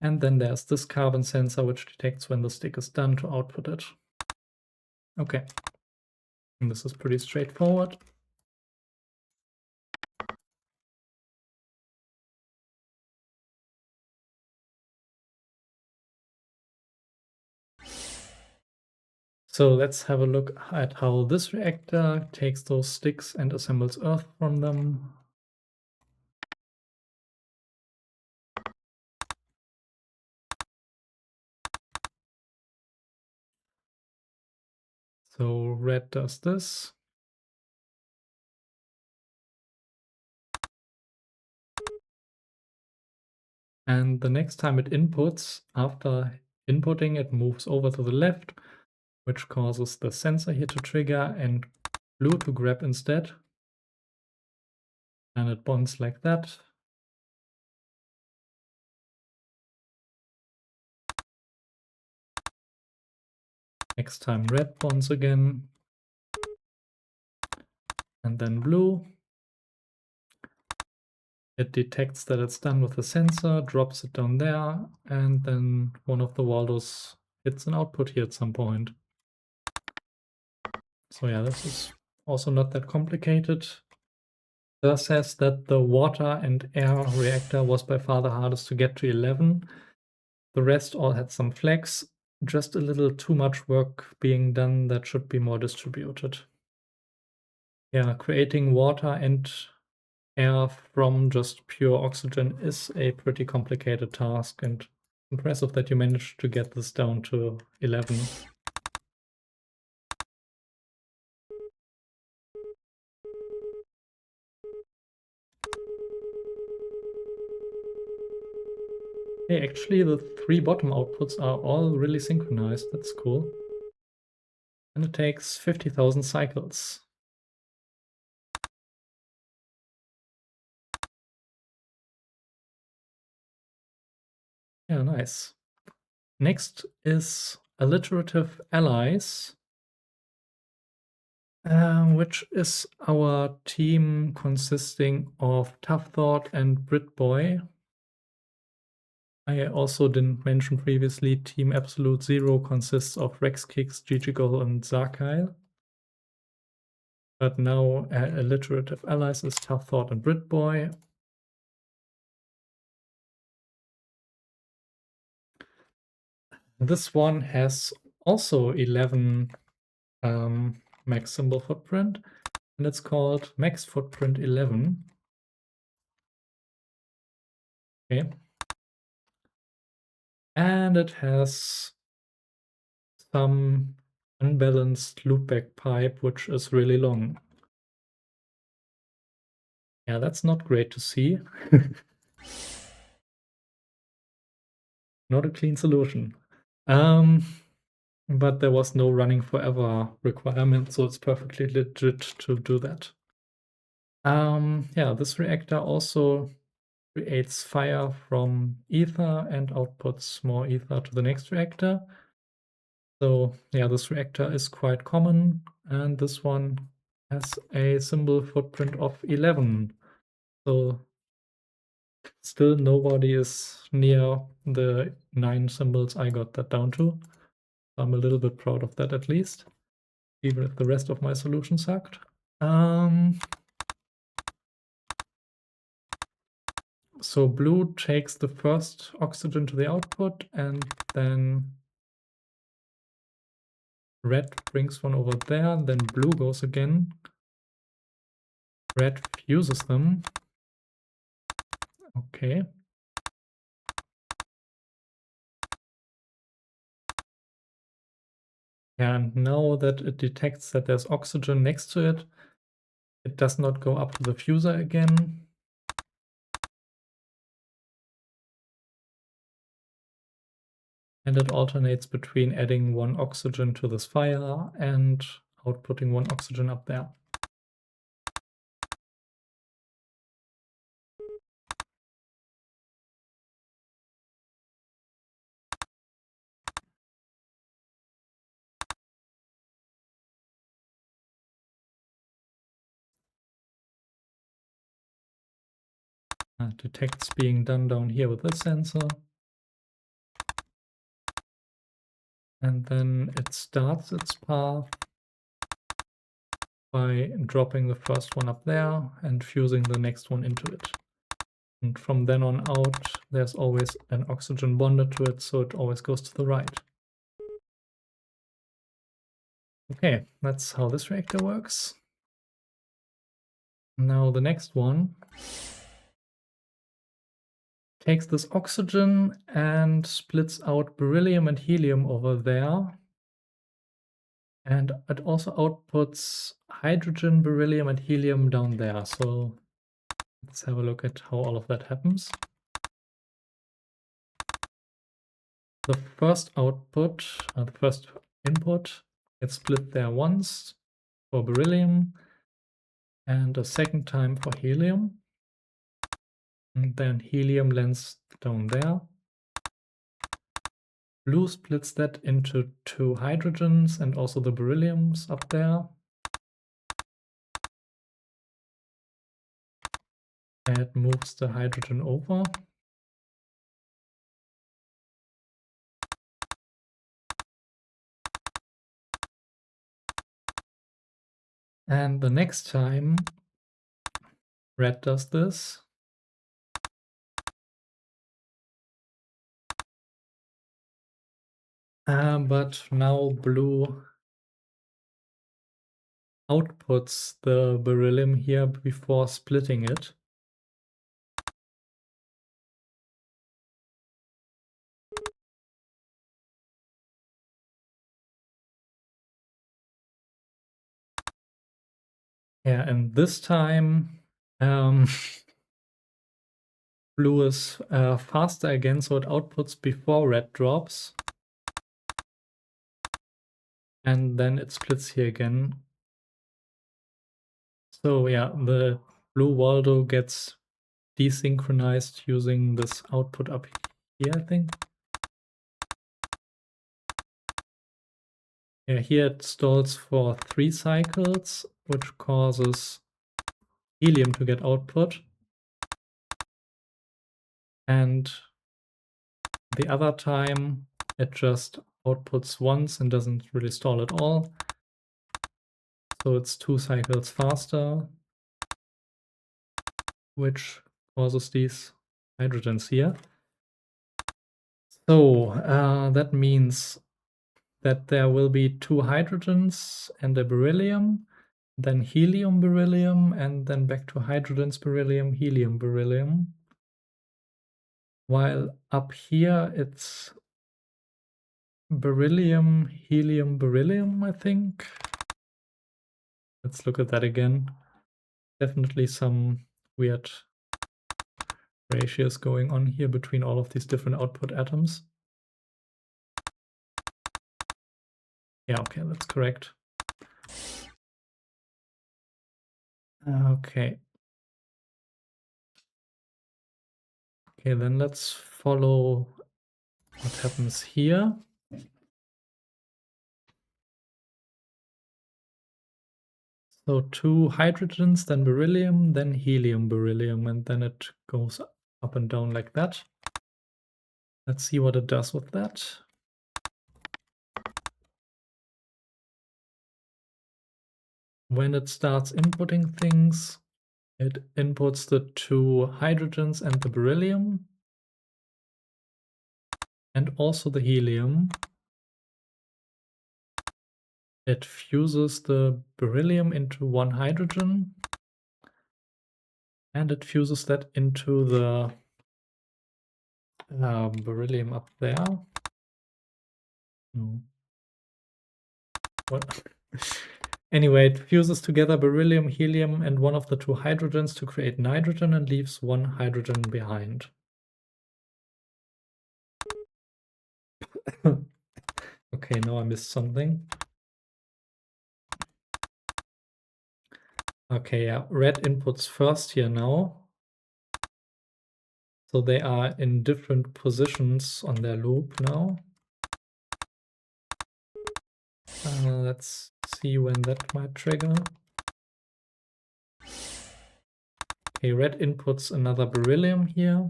And then there's this carbon sensor, which detects when the stick is done to output it. Okay. And this is pretty straightforward. So let's have a look at how this reactor takes those sticks and assembles earth from them. So red does this. And the next time it inputs, after inputting, it moves over to the left, which causes the sensor here to trigger and blue to grab instead. And it bonds like that. Next time red bonds again. And then blue. It detects that it's done with the sensor, drops it down there, and then one of the Waldos hits an output here at some point. So yeah, this is also not that complicated. It says that the water and air reactor was by far the hardest to get to 11. The rest all had some flags, just a little too much work being done that should be more distributed. Yeah, creating water and air from just pure oxygen is a pretty complicated task, and impressive that you managed to get this down to 11. Hey, actually the 3 bottom outputs are all really synchronized. That's cool. And it takes 50,000 cycles. Yeah, nice. Next is alliterative allies, which is our team consisting of Tough Thought and Britboy. I also didn't mention previously, Team Absolute Zero consists of Rex Kicks, Gigigo, and Zarkyle. But now alliterative allies is Tough Thought and Britboy. This one has also 11 max symbol footprint, and it's called Max Footprint 11. Okay. And it has some unbalanced loopback pipe, which is really long. Yeah, that's not great to see. Not a clean solution. But there was no running forever requirement, so it's perfectly legit to do that. Yeah, this reactor also creates fire from ether and outputs more ether to the next reactor. So yeah, this reactor is quite common, and this one has a symbol footprint of 11. So still nobody is near the 9 symbols I got that down to. I'm a little bit proud of that at least, even if the rest of my solution sucked. So blue takes the first oxygen to the output, and then red brings one over there, then blue goes again. Red fuses them. Okay. And now that it detects that there's oxygen next to it, it does not go up to the fuser again. And it alternates between adding 1 oxygen to this fire and outputting 1 oxygen up there. detects being done down here with this sensor. And then it starts its path by dropping the first one up there and fusing the next one into it. And from then on out, there's always an oxygen bonded to it, so it always goes to the right. Okay, that's how this reactor works. Now the next one takes this oxygen and splits out beryllium and helium over there. And it also outputs hydrogen, beryllium, and helium down there. So let's have a look at how all of that happens. The first output, the first input gets split there once for beryllium and a second time for helium. And then helium lands down there. Blue splits that into 2 hydrogens and also the berylliums up there. And it moves the hydrogen over. And the next time red does this, but now blue outputs the beryllium here before splitting it. Yeah, and this time blue is faster again, so it outputs before red drops. And then it splits here again. So yeah, the blue Waldo gets desynchronized using this output up here, I think. Yeah, here it stalls for 3 cycles, which causes helium to get output. And the other time it just outputs once and doesn't really stall at all. So it's 2 cycles faster, which causes these hydrogens here. So that means that there will be 2 hydrogens and a beryllium, then helium beryllium, and then back to hydrogens beryllium, helium beryllium. While up here it's beryllium, helium, beryllium, I think. Let's look at that again. Definitely some weird ratios going on here between all of these different output atoms. Yeah, okay, that's correct. Okay. Okay, then let's follow what happens here. So 2 hydrogens, then beryllium, then helium beryllium, and then it goes up and down like that. Let's see what it does with that. When it starts inputting things, it inputs the 2 hydrogens and the beryllium, and also the helium. It fuses the beryllium into 1 hydrogen, and it fuses that into the beryllium up there. No. What? Anyway, it fuses together beryllium, helium, and one of the 2 hydrogens to create nitrogen and leaves 1 hydrogen behind. Okay, now I missed something. Okay, yeah, red inputs first here now. So they are in different positions on their loop now. Let's see when that might trigger. Okay, red inputs another beryllium here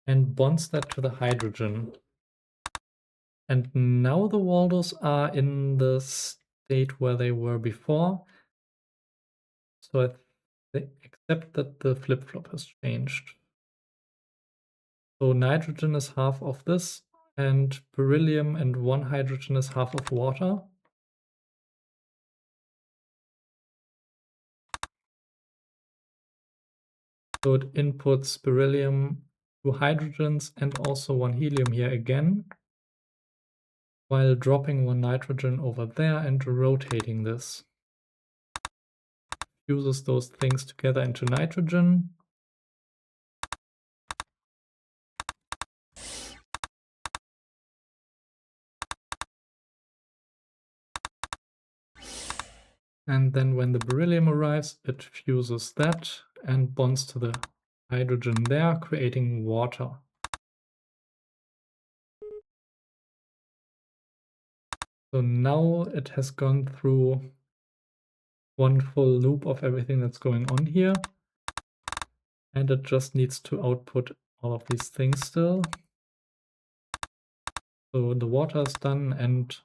and bonds that to the hydrogen. And now the Waldos are in the state where they were before. So except that the flip-flop has changed. So nitrogen is half of this, and beryllium and one hydrogen is half of water. So it inputs beryllium, 2 hydrogens, and also 1 helium here again, while dropping 1 nitrogen over there and rotating this. Fuses those things together into nitrogen. And then when the beryllium arrives, it fuses that and bonds to the hydrogen there, creating water. So now it has gone through one full loop of everything that's going on here. And it just needs to output all of these things still. So the water is done and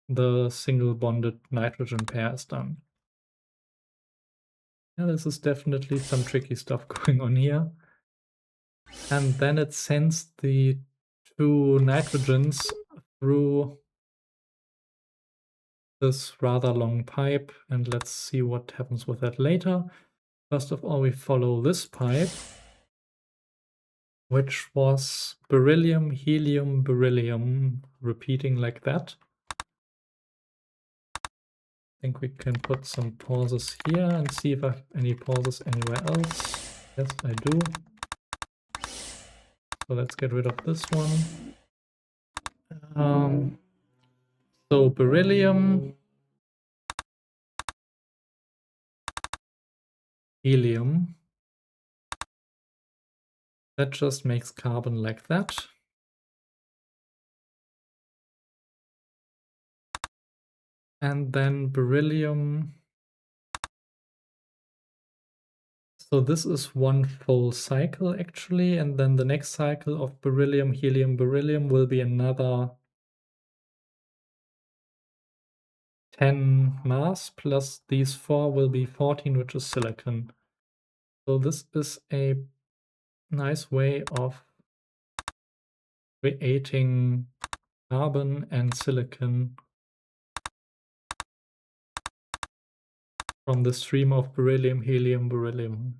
the single bonded nitrogen pair is done. Yeah, this is definitely some tricky stuff going on here. And then it sends the 2 nitrogens through this rather long pipe, and let's see what happens with that later. First of all, we follow this pipe, which was beryllium, helium, beryllium, repeating like that. I think we can put some pauses here and see if I have any pauses anywhere else. Yes, I do. So let's get rid of this one. So beryllium, helium. That just makes carbon like that. And then beryllium. So this is one full cycle actually, and then the next cycle of beryllium, helium, beryllium will be another 10 mass plus these 4 will be 14, which is silicon. So this is a nice way of creating carbon and silicon from the stream of beryllium, helium, beryllium.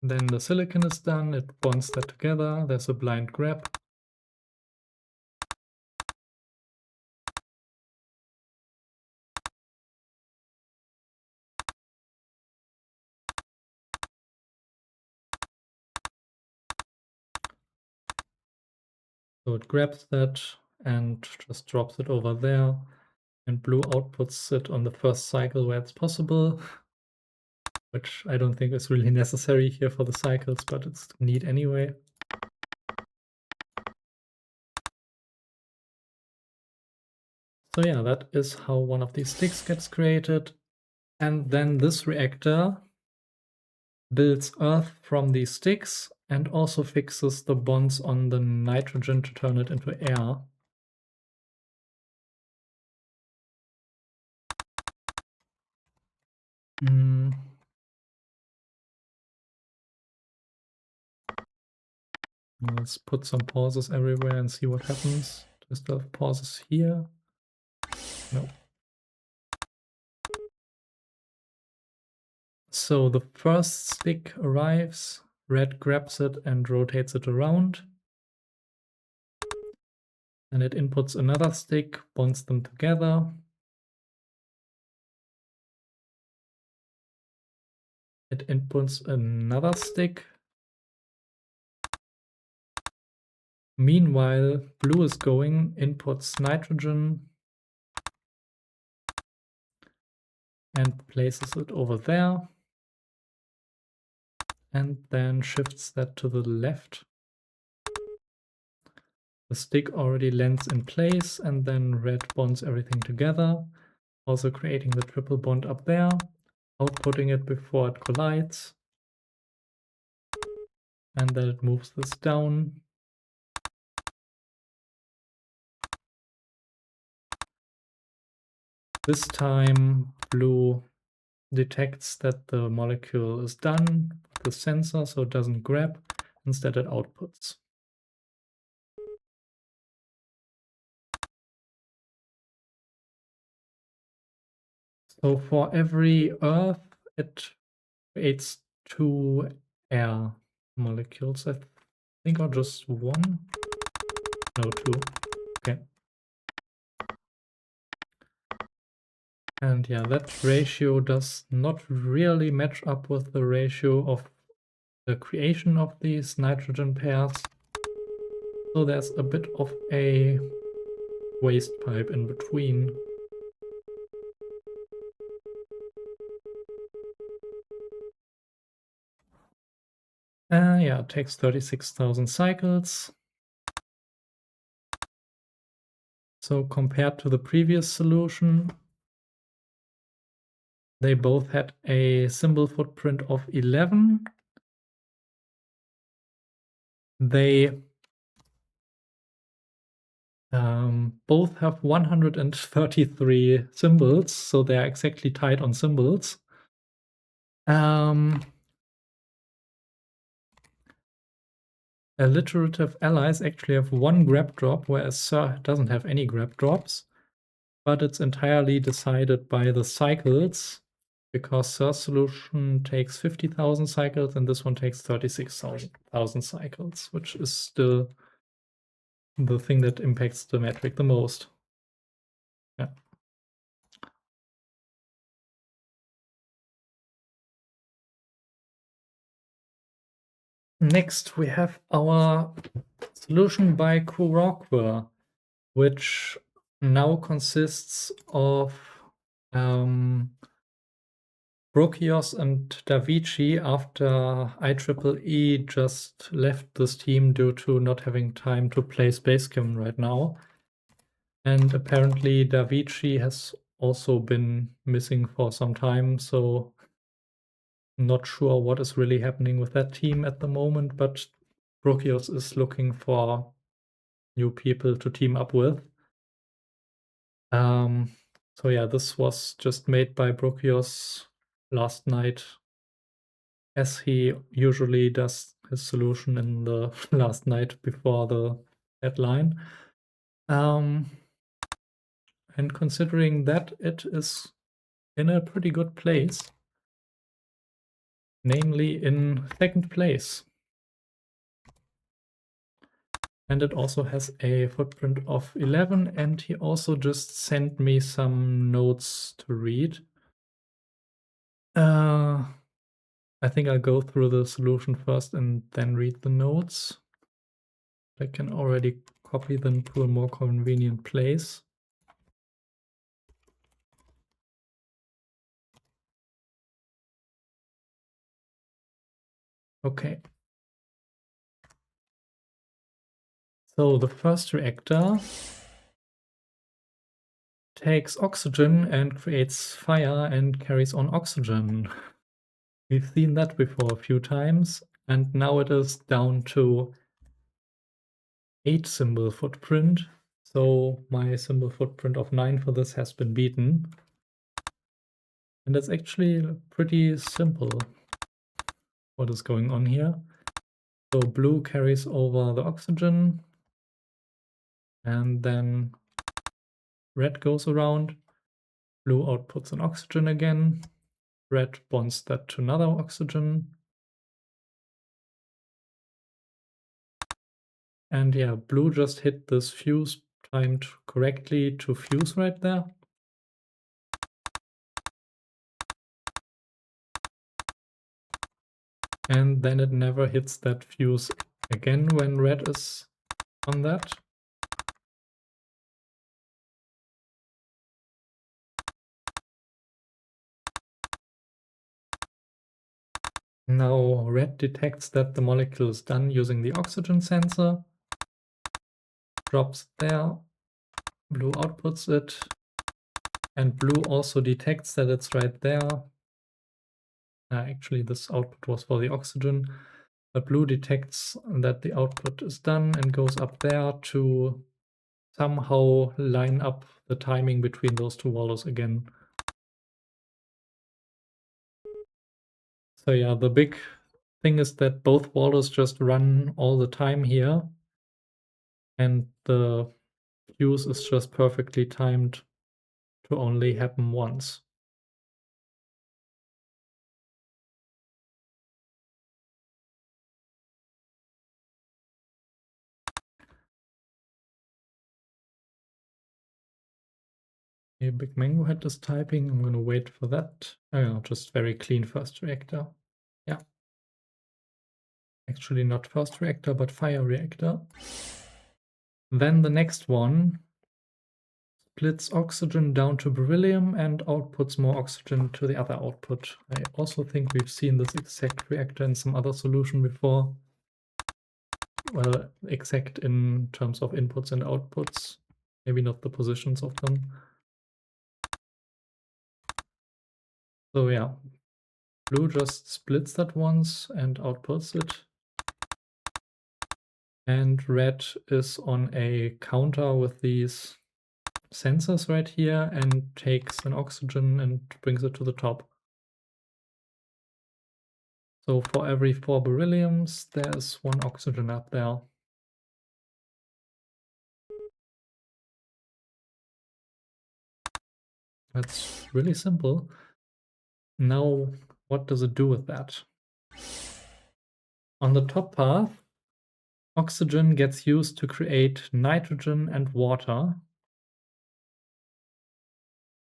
Then the silicon is done, it bonds that together, there's a blind grab. So it grabs that and just drops it over there, and blue outputs it on the first cycle where it's possible, which I don't think is really necessary here for the cycles, but it's neat anyway. So yeah, that is how one of these sticks gets created. And then this reactor builds earth from these sticks and also fixes the bonds on the nitrogen to turn it into air. Let's put some pauses everywhere and see what happens. Do I still have pauses here? No. So the first stick arrives, red grabs it and rotates it around. And it inputs another stick, bonds them together. It inputs another stick. Meanwhile, blue is going, inputs nitrogen and places it over there. And then shifts that to the left. the stick already lands in place, and then red bonds everything together, also creating the triple bond up there, outputting it before it collides, and then it moves this down. This time blue detects that the molecule is done with the sensor, so it doesn't grab, instead it outputs. So for every Earth, it creates 2 air molecules, I think, or just 1? No, 2. Okay. And yeah, that ratio does not really match up with the ratio of the creation of these nitrogen pairs. So there's a bit of a waste pipe in between. Yeah, it takes 36,000 cycles. So compared to the previous solution, they both had a symbol footprint of 11. They both have 133 symbols, so they're exactly tied on symbols. Alliterative allies actually have 1 grab drop, whereas Sir doesn't have any grab drops, but it's entirely decided by the cycles, because Sir's solution takes 50,000 cycles and this one takes 36,000 cycles, which is still the thing that impacts the metric the most. Yeah. Next, we have our solution by Kurokwa, which now consists of Brokios and Davichi after IEEE just left this team due to not having time to play SpaceChem right now. And apparently Davichi has also been missing for some time, so not sure what is really happening with that team at the moment, but Brokios is looking for new people to team up with. So yeah, this was just made by Brokios last night, as he usually does his solution in the last night before the deadline. And considering that it is in a pretty good place, namely in 2nd place. And it also has a footprint of 11, and he also just sent me some notes to read. I think I'll go through the solution first and then read the notes. I can already copy them to a more convenient place. Okay. So the first reactor takes oxygen and creates fire and carries on oxygen. We've seen that before a few times, and now it is down to 8 symbol footprint. So my symbol footprint of 9 for this has been beaten. And that's actually pretty simple what is going on here. So blue carries over the oxygen, and then red goes around. Blue outputs an oxygen again. Red bonds that to another oxygen. And yeah, blue just hit this fuse timed correctly to fuse right there. And then it never hits that fuse again when red is on that. Now red detects that the molecule is done using the oxygen sensor. drops there, blue outputs it, and blue also detects that it's right there. Actually, this output was for the oxygen, but blue detects that the output is done and goes up there to somehow line up the timing between those two walls again. So yeah, the big thing is that both walls just run all the time here, and the fuse is just perfectly timed to only happen once. Okay, Big Mango Head is typing. I'm gonna wait for that. Oh, yeah, just very clean first reactor. Yeah. Actually not first reactor, but fire reactor. Then the next one splits oxygen down to beryllium and outputs more oxygen to the other output. I also think we've seen this exact reactor in some other solution before. Well, exact in terms of inputs and outputs, maybe not the positions of them. So yeah, blue just splits that once and outputs it. And red is on a counter with these sensors right here and takes an oxygen and brings it to the top. So for every 4 berylliums, there's 1 oxygen up there. That's really simple. Now, what does it do with that? On the top path, oxygen gets used to create nitrogen and water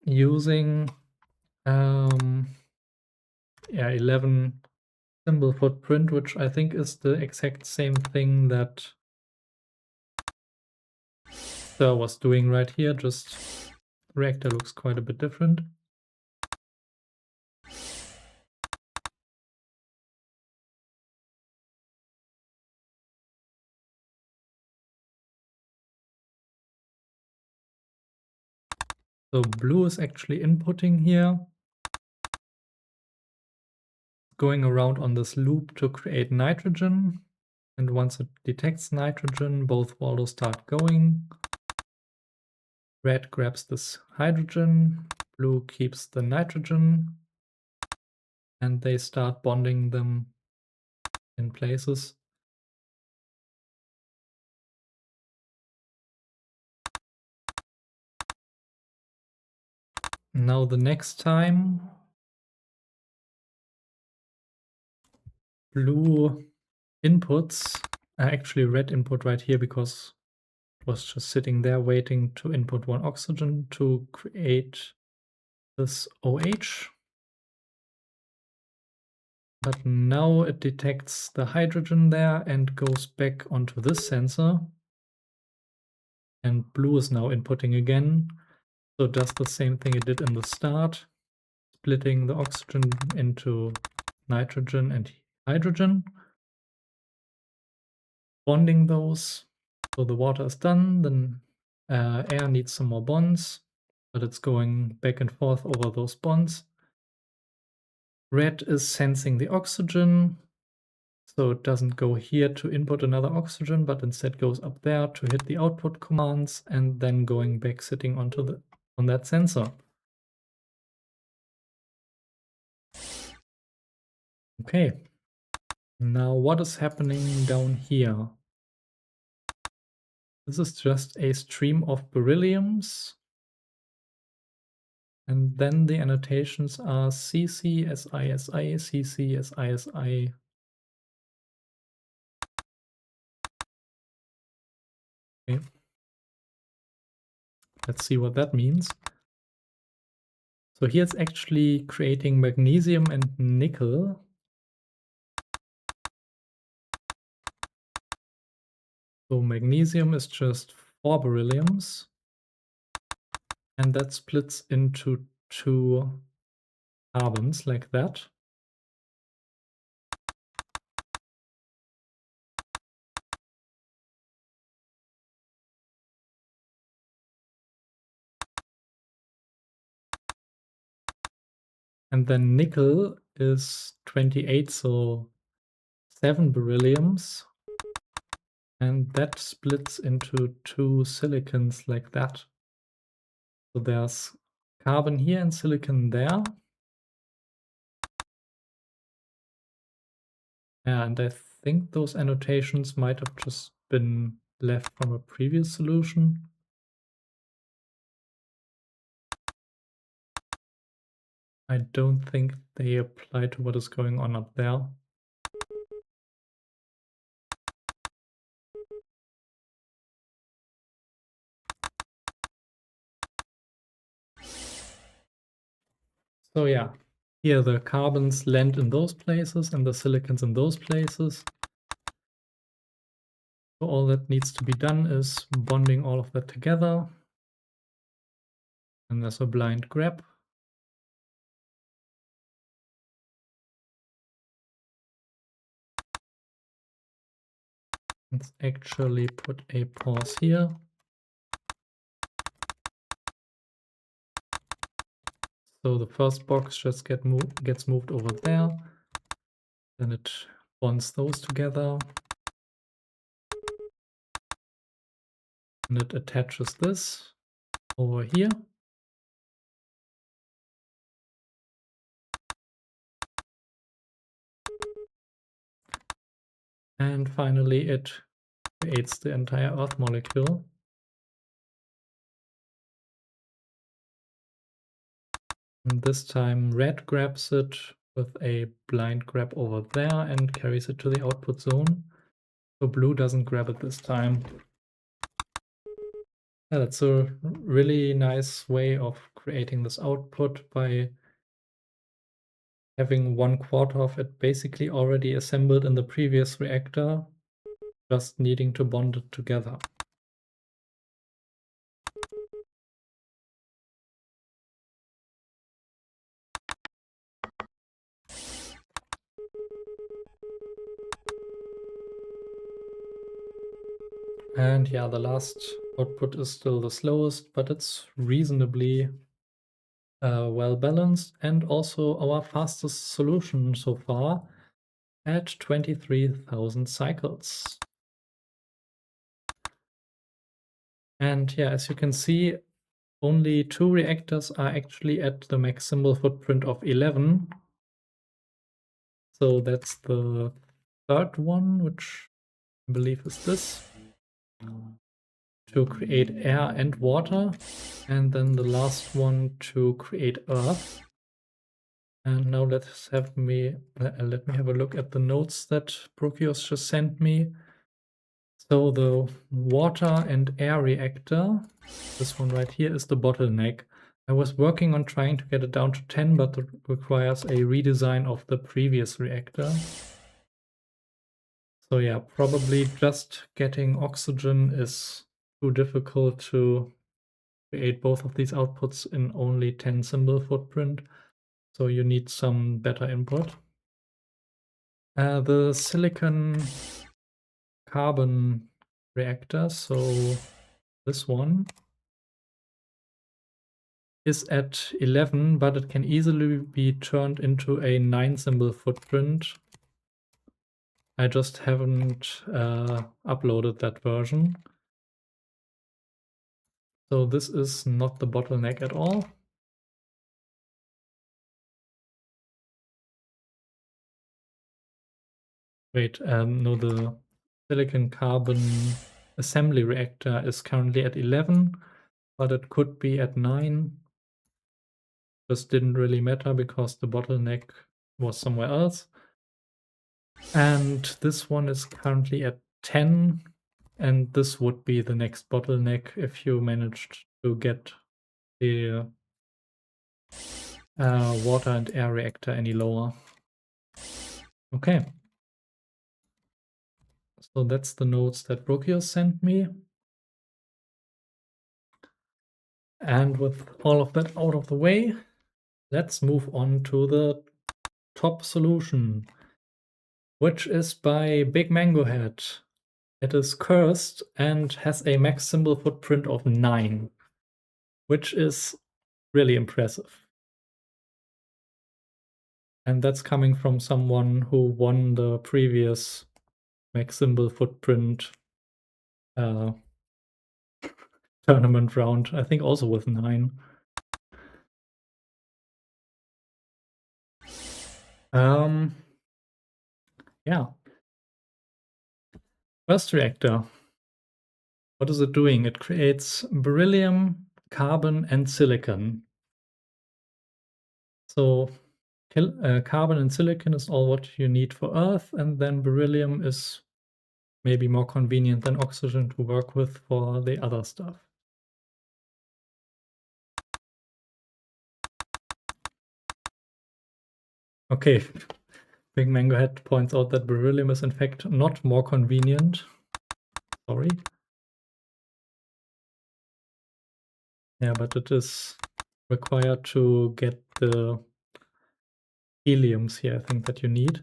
using 11 symbol footprint, which I think is the exact same thing that Sir was doing right here, just reactor looks quite a bit different. So blue is actually inputting here, going around on this loop to create nitrogen. And once it detects nitrogen, both walls start going. Red grabs this hydrogen, blue keeps the nitrogen, and they start bonding them in places. Now the next time blue inputs, actually red input right here because it was just sitting there waiting to input 1 oxygen to create this OH. But now it detects the hydrogen there and goes back onto this sensor. And blue is now inputting again. So it does the same thing it did in the start, splitting the oxygen into nitrogen and hydrogen, bonding those. So the water is done, then air needs some more bonds, but it's going back and forth over those bonds. Red is sensing the oxygen, so it doesn't go here to input another oxygen, but instead goes up there to hit the output commands and then going back sitting on that sensor. Okay, now what is happening down here? This is just a stream of berylliums. And then the annotations are CC, SI, SI, CC, SI, SI. Okay. Let's see what that means. So here it's actually creating magnesium and nickel. So magnesium is just 4 berylliums. And that splits into 2 carbons like that. And then nickel is 28, so 7 berylliums. And that splits into 2 silicons like that. So there's carbon here and silicon there. Yeah, and I think those annotations might have just been left from a previous solution. I don't think they apply to what is going on up there. So yeah, here the carbons land in those places and the silicons in those places. So all that needs to be done is bonding all of that together. And there's a blind grab. Let's actually put a pause here. So the first box just gets moved over there. Then it bonds those together. And it attaches this over here. And finally it creates the entire Earth molecule. And this time red grabs it with a blind grab over there and carries it to the output zone. So blue doesn't grab it this time. Yeah, that's a really nice way of creating this output by having 1/4 of it basically already assembled in the previous reactor, just needing to bond it together. And yeah, the last output is still the slowest, but it's reasonably well balanced and also our fastest solution so far at 23,000 cycles. And yeah, as you can see, only 2 reactors are actually at the max symbol footprint of 11. So that's the third one, which I believe is this, to create air and water, and then the last one to create earth. And now let me have a look at the notes that Prokios just sent me. So the water and air reactor, this one right here, is the bottleneck. I was working on trying to get it down to 10, but it requires a redesign of the previous reactor. So yeah, probably just getting oxygen is too difficult to create both of these outputs in only 10 symbol footprint. So you need some better input. The silicon carbon reactor, so this one, is at 11, but it can easily be turned into a 9 symbol footprint. I just haven't uploaded that version. So this is not the bottleneck at all. Wait, no, the silicon carbon assembly reactor is currently at 11, but it could be at 9. Just didn't really matter because the bottleneck was somewhere else. And this one is currently at 10, and this would be the next bottleneck if you managed to get the water and air reactor any lower. Okay. So that's the notes that Prokios sent me. And with all of that out of the way, let's move on to the top solution, which is by Big Mango Head. It is cursed and has a max symbol footprint of 9, which is really impressive. And that's coming from someone who won the previous max symbol footprint tournament round, I think also with 9. Yeah. First reactor. What is it doing? It creates beryllium, carbon, and silicon. So carbon and silicon is all what you need for Earth, and then beryllium is maybe more convenient than oxygen to work with for the other stuff. Okay, Big Mango Head points out that beryllium is in fact not more convenient. Sorry. Yeah, but it is required to get the heliums here, I think, that you need.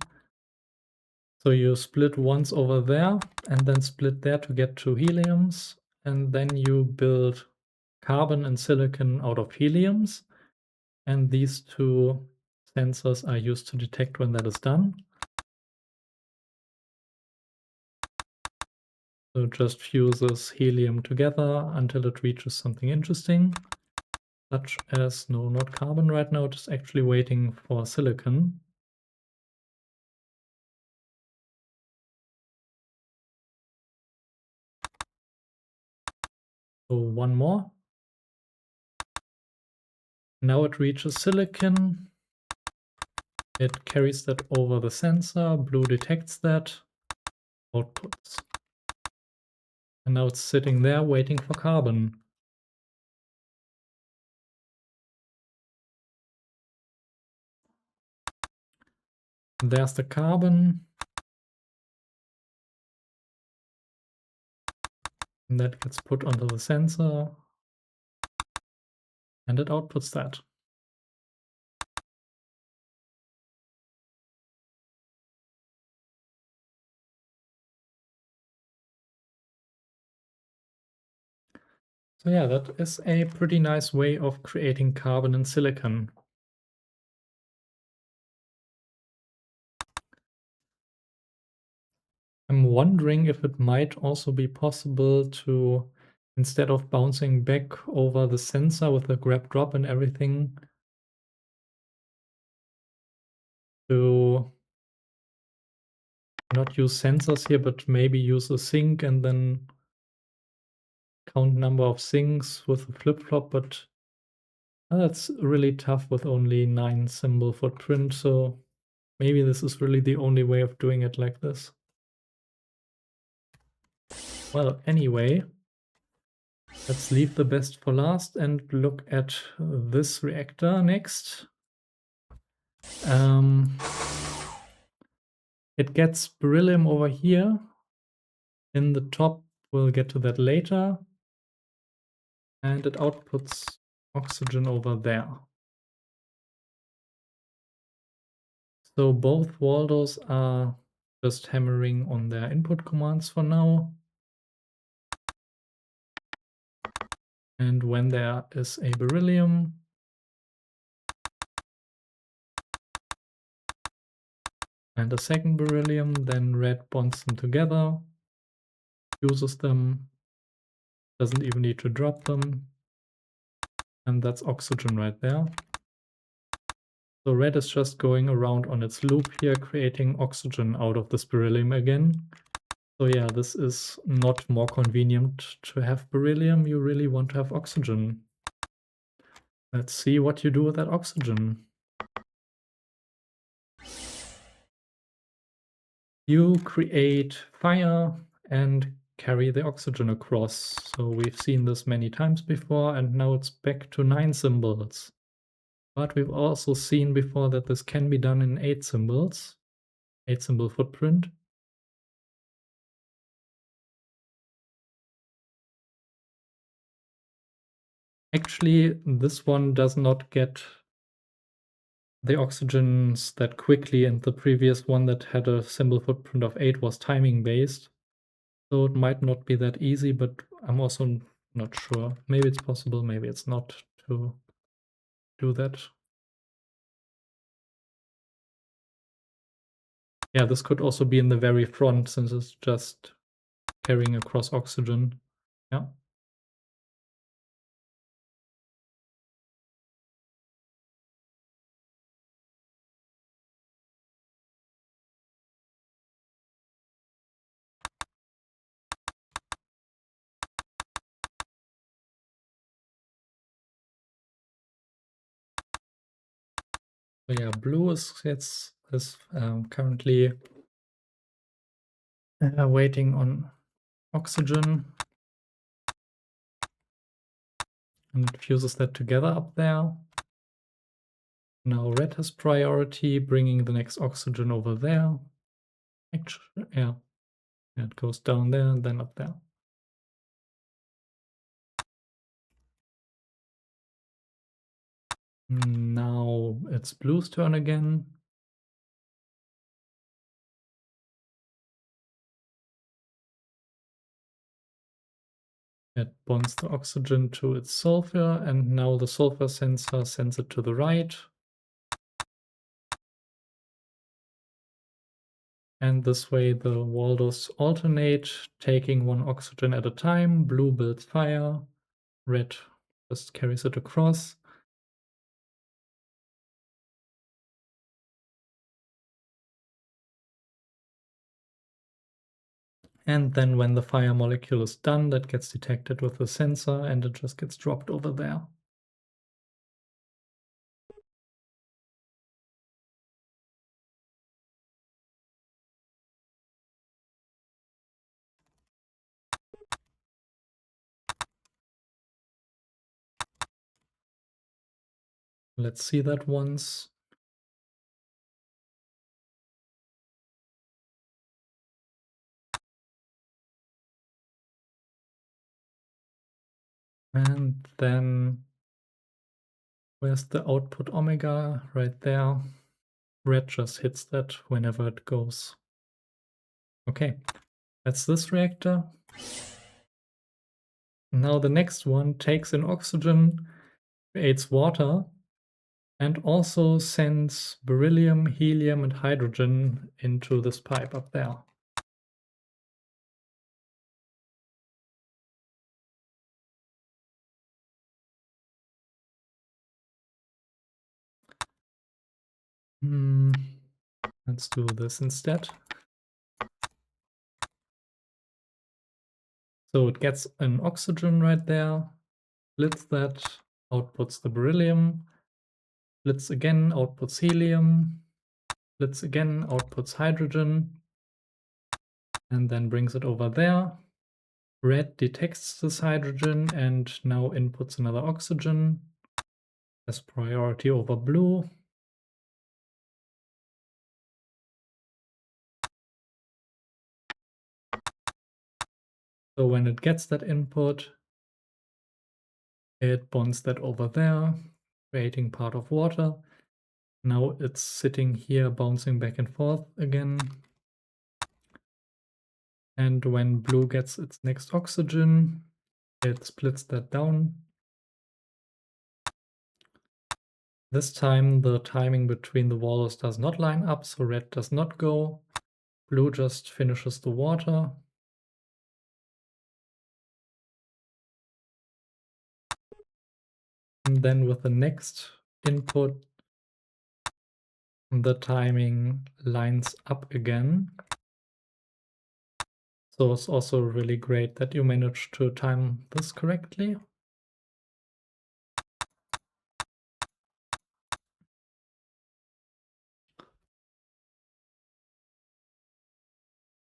So you split once over there and then split there to get 2 heliums, and then you build carbon and silicon out of heliums, and these 2 sensors are used to detect when that is done. So it just fuses helium together until it reaches something interesting, such as, no, not carbon right now, it is actually waiting for silicon. So one more. Now it reaches silicon. It carries that over the sensor, blue detects that, outputs. And now it's sitting there waiting for carbon. And there's the carbon. And that gets put onto the sensor. And it outputs that. So yeah, that is a pretty nice way of creating carbon and silicon. I'm wondering if it might also be possible to, instead of bouncing back over the sensor with the grab drop and everything, to not use sensors here, but maybe use a sink and then count number of sinks with a flip-flop, but that's really tough with only 9 symbol footprint, so maybe this is really the only way of doing it like this. Well, anyway, let's leave the best for last and look at this reactor next. It gets beryllium over here. In the top, we'll get to that later. And it outputs oxygen over there. So both Waldos are just hammering on their input commands for now. And when there is a beryllium, and a second beryllium, then red bonds them together, uses them, doesn't even need to drop them, and that's oxygen right there. So red is just going around on its loop here, creating oxygen out of this beryllium again. So yeah, this is not more convenient to have beryllium, you really want to have oxygen. Let's see what you do with that oxygen. You create fire and carry the oxygen across. So we've seen this many times before, and now it's back to 9 symbols. But we've also seen before that this can be done in 8 symbols, 8 symbol footprint. Actually, this one does not get the oxygens that quickly, and the previous one that had a symbol footprint of 8 was timing based. So it might not be that easy, but I'm also not sure. Maybe it's possible, maybe it's not to do that. Yeah, this could also be in the very front since it's just carrying across oxygen. Yeah. So yeah, blue is currently waiting on oxygen and fuses that together up there. Now red has priority, bringing the next oxygen over there. Actually, yeah, it goes down there and then up there. Now it's blue's turn again. It bonds the oxygen to its sulfur, and now the sulfur sensor sends it to the right. And this way the Waldos alternate, taking one oxygen at a time. Blue builds fire, red just carries it across. And then when the fire molecule is done, that gets detected with the sensor and it just gets dropped over there. Let's see that once. And then where's the output omega? Right there. Red just hits that whenever it goes. Okay, that's this reactor. Now the next one takes in oxygen, creates water, and also sends beryllium, helium, and hydrogen into this pipe up there. Let's do this instead. So it gets an oxygen right there, splits that, outputs the beryllium, splits again, outputs helium, splits again, outputs hydrogen, and then brings it over there. Red detects this hydrogen and now inputs another oxygen, has priority over blue. So when it gets that input, it bonds that over there, creating part of water. Now it's sitting here, bouncing back and forth again. And when blue gets its next oxygen, it splits that down. This time the timing between the walls does not line up, so red does not go. Blue just finishes the water. And then with the next input, the timing lines up again. So it's also really great that you managed to time this correctly.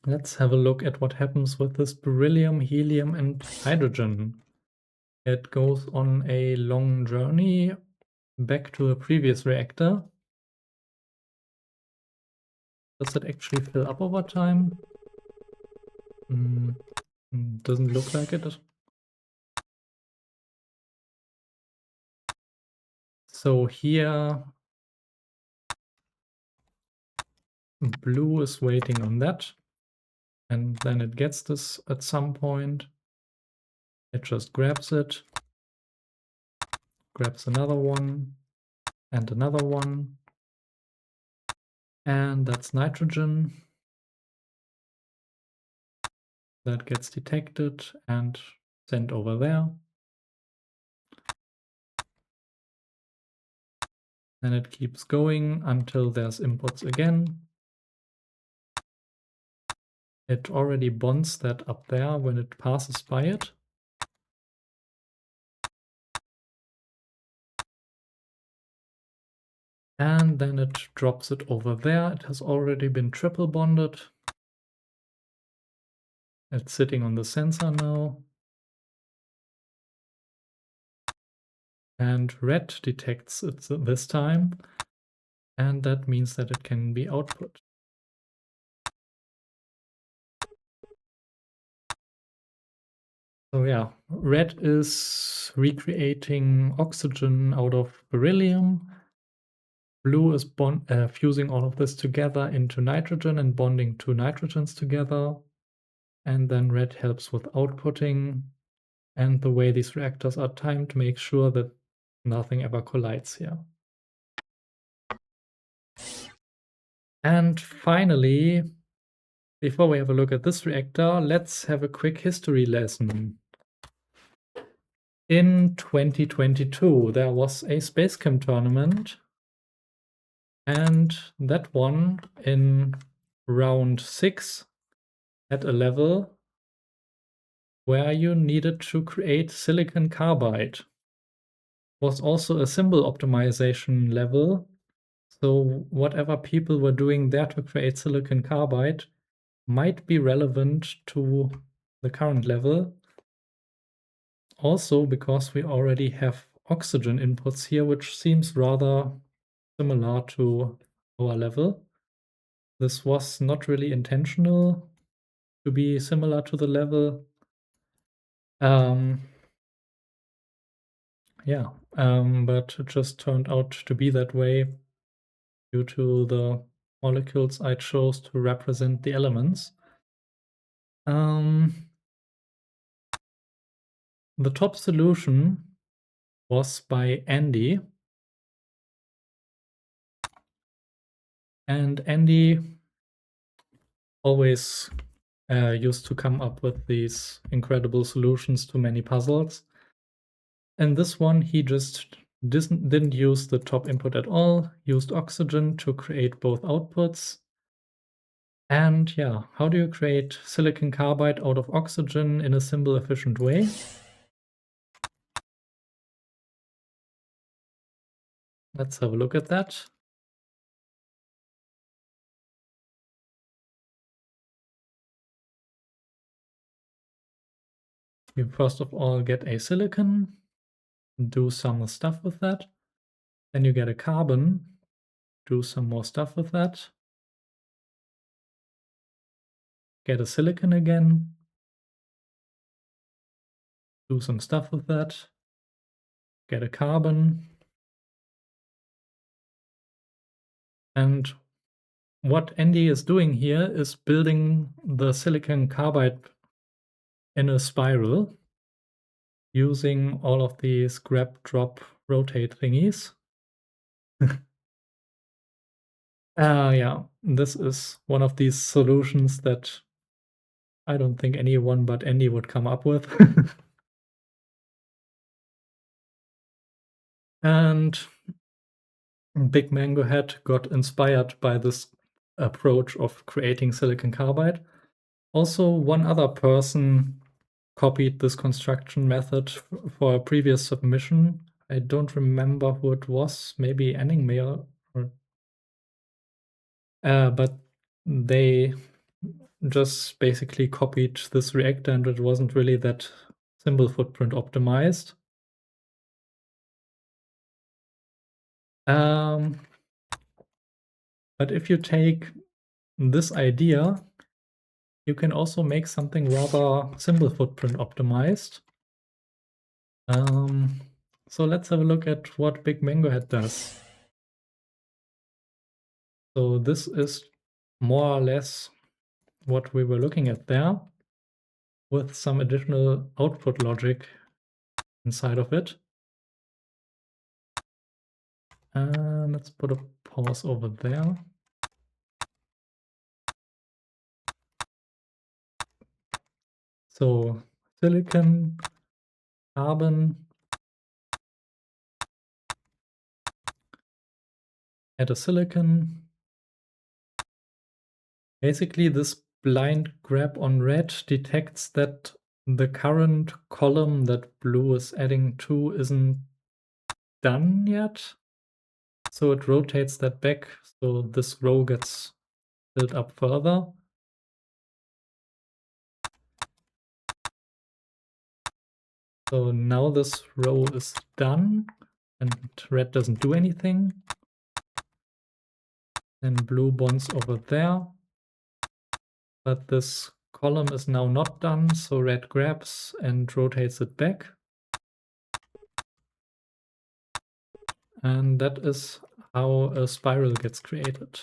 Let's have a look at what happens with this beryllium, helium, and hydrogen. It goes on a long journey back to a previous reactor. Does it actually fill up over time? Doesn't look like it. So here, blue is waiting on that. And then it gets this at some point. It just grabs it, grabs another one, and another one. And that's nitrogen. That gets detected and sent over there. And it keeps going until there's inputs again. It already bonds that up there when it passes by it. And then it drops it over there. It has already been triple bonded. It's sitting on the sensor now. And red detects it this time. And that means that it can be output. So yeah, red is recreating oxygen out of beryllium. Blue is fusing all of this together into nitrogen and bonding two nitrogens together. And then red helps with outputting. And the way these reactors are timed makes sure that nothing ever collides here. And finally, before we have a look at this reactor, let's have a quick history lesson. In 2022, there was a SpaceChem tournament, and that one in round 6 had a level where you needed to create silicon carbide. It was also a symbol optimization level, so whatever people were doing there to create silicon carbide might be relevant to the current level. Also because we already have oxygen inputs here, which seems rather similar to our level. This was not really intentional to be similar to the level. But it just turned out to be that way due to the molecules I chose to represent the elements. The top solution was by Andy. And Andy always used to come up with these incredible solutions to many puzzles. And this one, he just didn't use the top input at all, used oxygen to create both outputs. And yeah, how do you create silicon carbide out of oxygen in a simple, efficient way? Let's have a look at that. You first of all get a silicon, do some stuff with that. Then you get a carbon, do some more stuff with that. Get a silicon again, do some stuff with that. Get a carbon. And what Andy is doing here is building the silicon carbide in a spiral using all of these grab, drop, rotate thingies. Yeah, this is one of these solutions that I don't think anyone but Andy would come up with. And Big Mango Head got inspired by this approach of creating silicon carbide. Also, one other person copied this construction method for a previous submission. I don't remember who it was, maybe Anningmeyer, but they just basically copied this reactor and it wasn't really that symbol footprint optimized. But if you take this idea, you can also make something rather symbol footprint optimized. So let's have a look at what Big Mango Head does. So this is more or less what we were looking at there, with some additional output logic inside of it. Let's put a pause over there. So silicon, carbon, add a silicon. Basically, this blind grab on red detects that the current column that blue is adding to isn't done yet. So it rotates that back, so this row gets filled up further. So now this row is done and red doesn't do anything. Then blue bonds over there. But this column is now not done, so red grabs and rotates it back. And that is how a spiral gets created.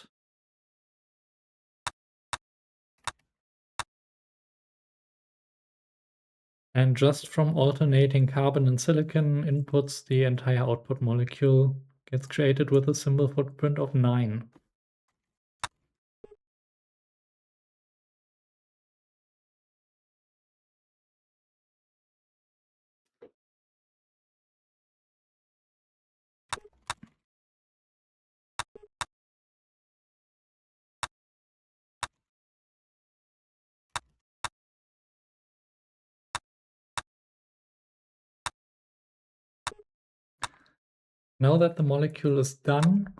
And just from alternating carbon and silicon inputs, the entire output molecule gets created with a symbol footprint of 9. Now that the molecule is done,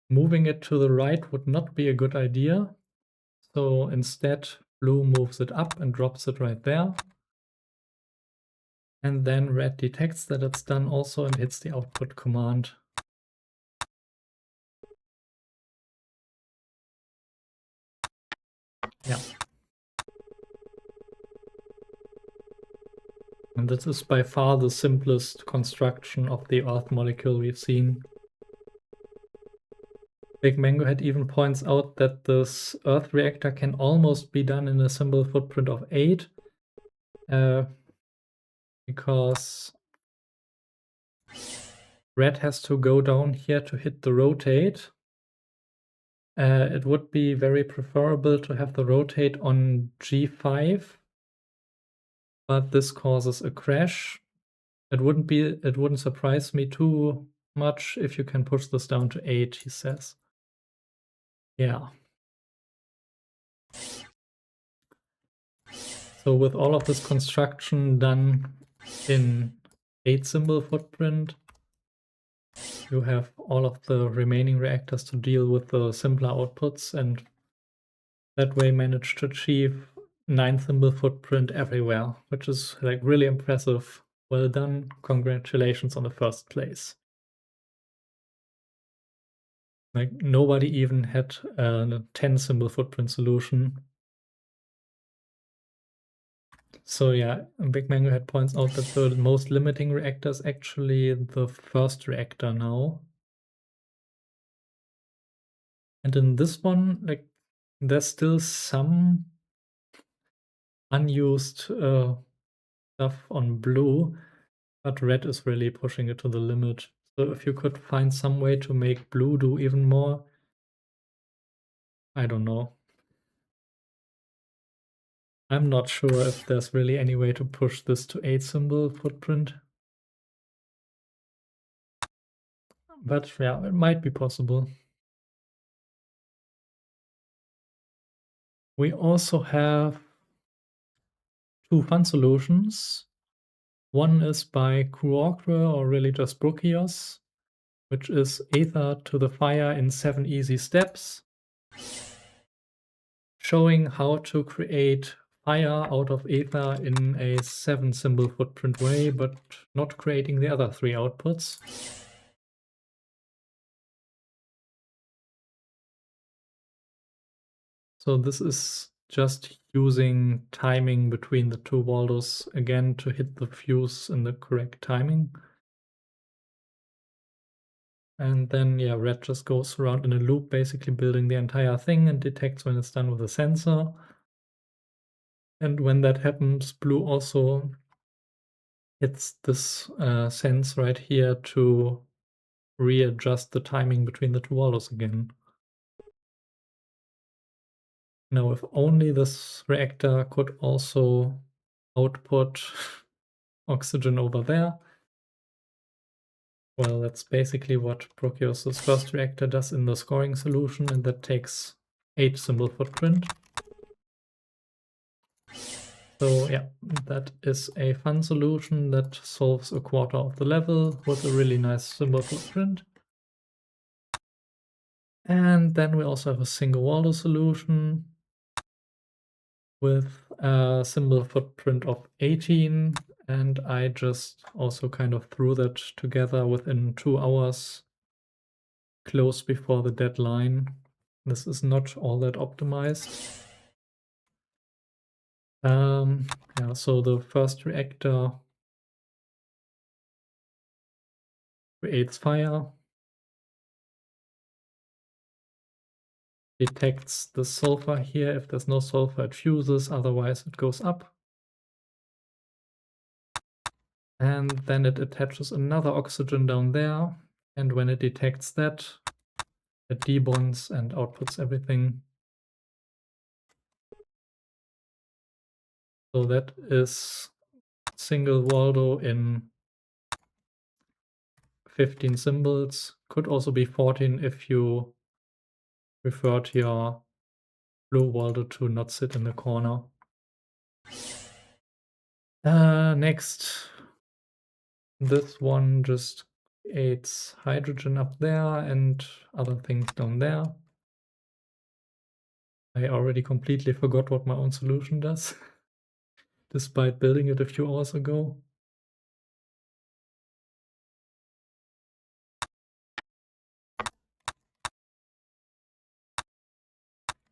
moving it to the right would not be a good idea. So instead, blue moves it up and drops it right there. And then red detects that it's done also and hits the output command. Yeah. And this is by far the simplest construction of the Earth molecule we've seen. Big Mango Head even points out that this Earth reactor can almost be done in a symbol footprint of 8. Because red has to go down here to hit the rotate. It would be very preferable to have the rotate on G5, but this causes a crash. It wouldn't surprise me too much if you can push this down to 8, he says. Yeah. So with all of this construction done in 8 symbol footprint, you have all of the remaining reactors to deal with the simpler outputs, and that way manage to achieve 9 symbol footprint everywhere, which is like really impressive. Well done. Congratulations on the first place. Like nobody even had a 10 symbol footprint solution. So yeah, Big Mango Head points out that the most limiting reactor is actually the first reactor now. And in this one, like there's still some unused stuff on blue, but red is really pushing it to the limit. So if you could find some way to make blue do even more, I don't know. I'm not sure if there's really any way to push this to 8 symbol footprint. But yeah, it might be possible. We also have 2 fun solutions. One is by Kuokre, or really just Brukios, which is Aether to the fire in 7 easy steps, showing how to create fire out of Aether in a 7 symbol footprint way, but not creating the other 3 outputs. So this is just using timing between the 2 Waldos again to hit the fuse in the correct timing. And then, yeah, red just goes around in a loop, basically building the entire thing and detects when it's done with a sensor. And when that happens, blue also hits this sense right here to readjust the timing between the 2 Waldos again. Now, if only this reactor could also output oxygen over there. Well, that's basically what Prokios' first reactor does in the scoring solution, and that takes 8 symbol footprint. So yeah, that is a fun solution that solves a quarter of the level with a really nice symbol footprint. And then we also have a single Waldo solution with a symbol footprint of 18, and I just also kind of threw that together within 2 hours, close before the deadline. This is not all that optimized. Yeah, so the first reactor creates fire, detects the sulfur here. If there's no sulfur, it fuses, otherwise it goes up. And then it attaches another oxygen down there, and when it detects that, it debonds and outputs everything. So that is single Waldo in 15 symbols. Could also be 14 if you preferred your blue Waldo to not sit in the corner. Next, this one just creates hydrogen up there and other things down there. I already completely forgot what my own solution does, despite building it a few hours ago.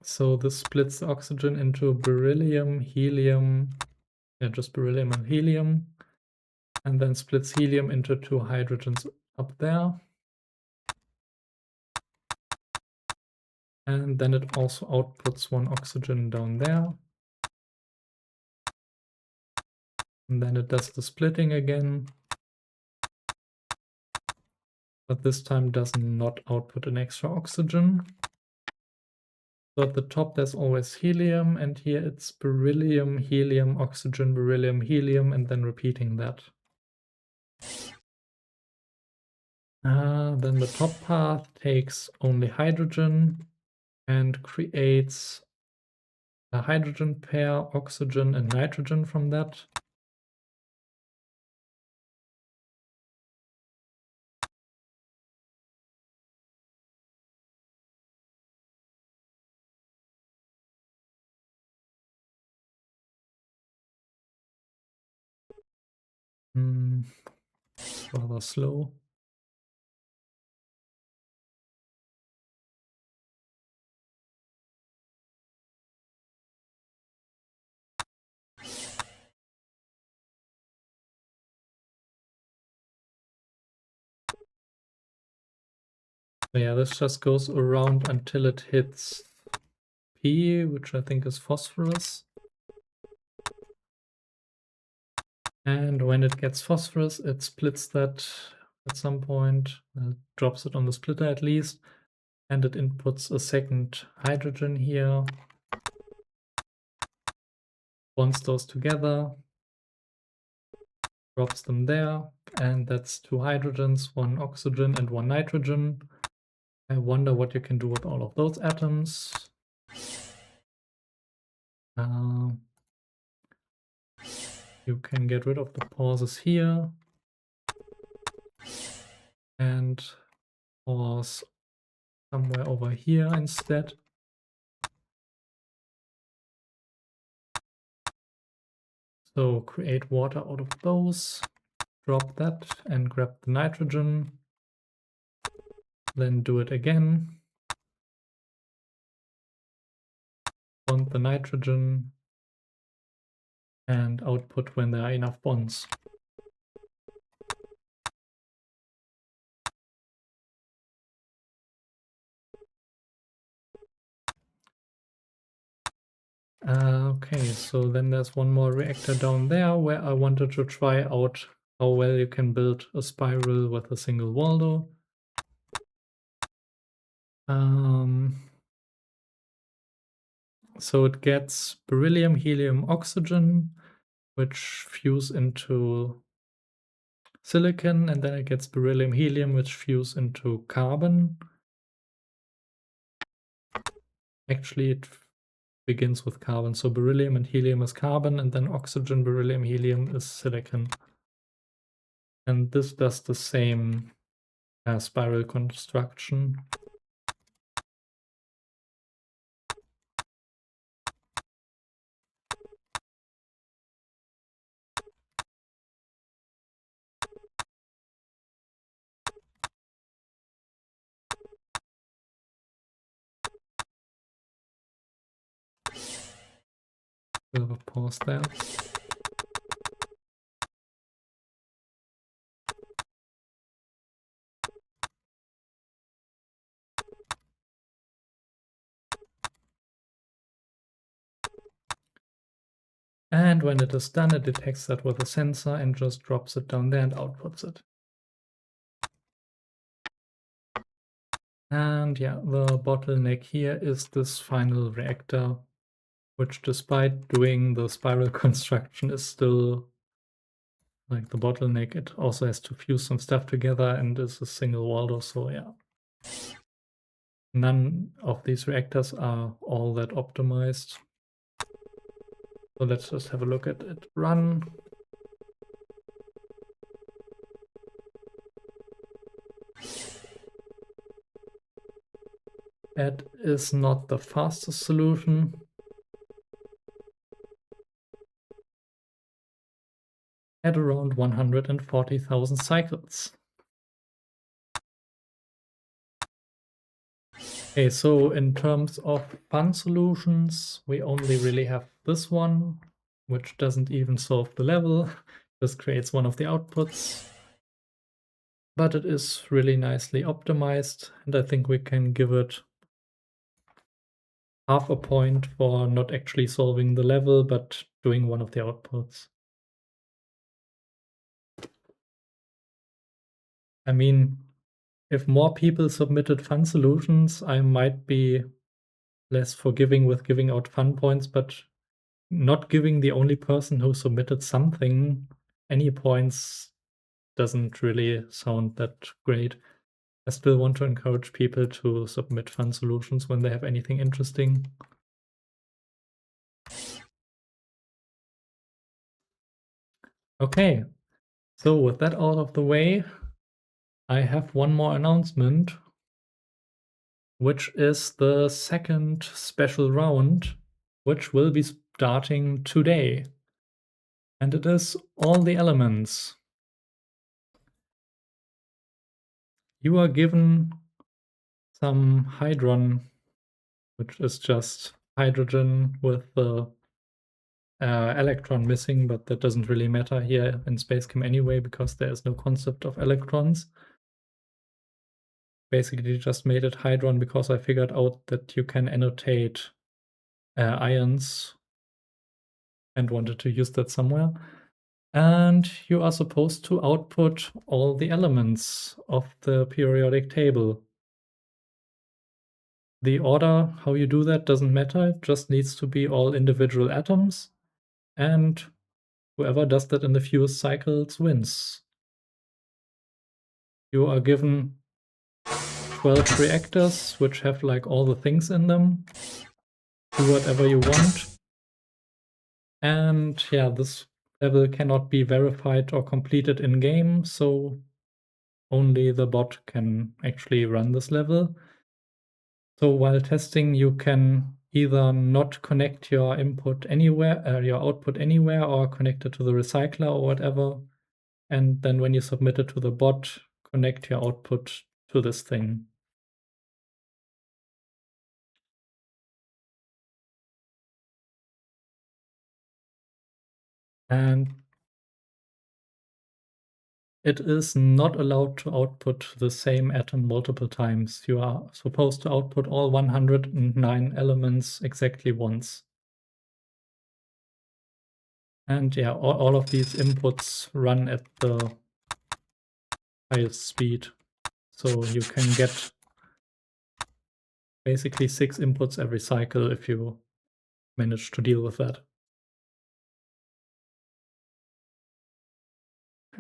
So this splits the oxygen into beryllium, helium, just beryllium and helium, and then splits helium into 2 hydrogens up there. And then it also outputs 1 oxygen down there. And then it does the splitting again. But this time does not output an extra oxygen. So at the top there's always helium, and here it's beryllium, helium, oxygen, beryllium, helium, and then repeating that. Then the top path takes only hydrogen and creates a hydrogen pair, oxygen and nitrogen from that. It's rather slow. So yeah, this just goes around until it hits P, which I think is phosphorus. And when it gets phosphorus, it splits that at some point, drops it on the splitter at least, and it inputs a second hydrogen here, bonds those together, drops them there, and that's 2 hydrogens, 1 oxygen and 1 nitrogen. I wonder what you can do with all of those atoms. You can get rid of the pauses here and pause somewhere over here instead. So create water out of those, drop that and grab the nitrogen, then do it again, bond the nitrogen, and output when there are enough bonds. Okay, so then there's one more reactor down there where I wanted to try out how well you can build a spiral with a single Waldo. So it gets beryllium, helium, oxygen, which fuse into silicon, and then it gets beryllium, helium, which fuse into carbon. Actually, it begins with carbon. So beryllium and helium is carbon, and then oxygen, beryllium, helium is silicon. And this does the same spiral construction. We'll pause there. And when it is done, it detects that with a sensor and just drops it down there and outputs it. And yeah, the bottleneck here is this final reactor, which despite doing the spiral construction is still like the bottleneck. It also has to fuse some stuff together and is a single Waldo, so yeah. None of these reactors are all that optimized. So let's just have a look at it run. It is not the fastest solution. At around 140,000 cycles. Okay, so in terms of fun solutions, we only really have this one, which doesn't even solve the level, just creates one of the outputs. But it is really nicely optimized, and I think we can give it half a point for not actually solving the level, but doing one of the outputs. I mean, if more people submitted fun solutions, I might be less forgiving with giving out fun points, but not giving the only person who submitted something any points doesn't really sound that great. I still want to encourage people to submit fun solutions when they have anything interesting. Okay, so with that out of the way, I have one more announcement, which is the second special round, which will be starting today. And it is all the elements. You are given some hydron, which is just hydrogen with the electron missing, but that doesn't really matter here in SpaceChem anyway, because there is no concept of electrons. Basically just made it hydron because I figured out that you can annotate ions and wanted to use that somewhere. And you are supposed to output all the elements of the periodic table. The order, how you do that, doesn't matter. It just needs to be all individual atoms. And whoever does that in the fewest cycles wins. You are given 12 reactors, which have like all the things in them. Do whatever you want. And yeah, this level cannot be verified or completed in-game, so only the bot can actually run this level. So while testing, you can either not connect your input anywhere, your output anywhere, or connect it to the recycler or whatever. And then when you submit it to the bot, connect your output to this thing. And it is not allowed to output the same atom multiple times. You are supposed to output all 109 elements exactly once. And yeah, all of these inputs run at the highest speed. So you can get basically 6 inputs every cycle if you manage to deal with that.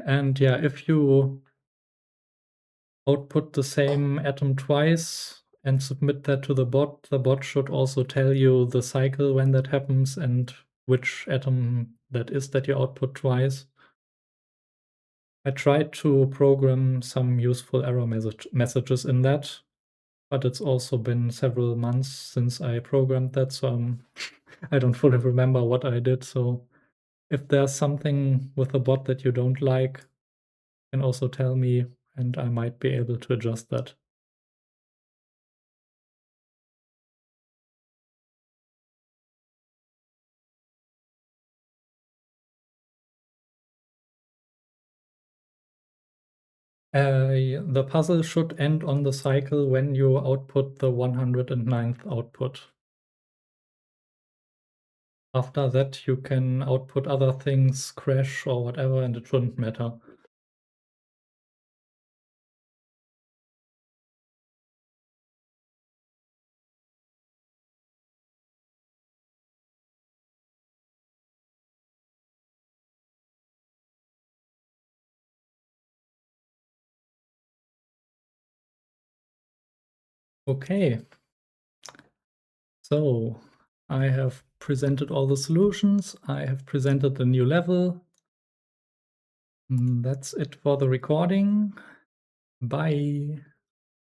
And yeah, if you output the same atom twice and submit that to the bot should also tell you the cycle when that happens and which atom that is that you output twice. I tried to program some useful error messages in that, but it's also been several months since I programmed that, so I don't fully remember what I did. So if there's something with the bot that you don't like, you can also tell me, and I might be able to adjust that. The puzzle should end on the cycle when you output the 109th output. After that, you can output other things, crash or whatever, and it shouldn't matter. Okay. So I have presented all the solutions. I have presented the new level. That's it for the recording. Bye.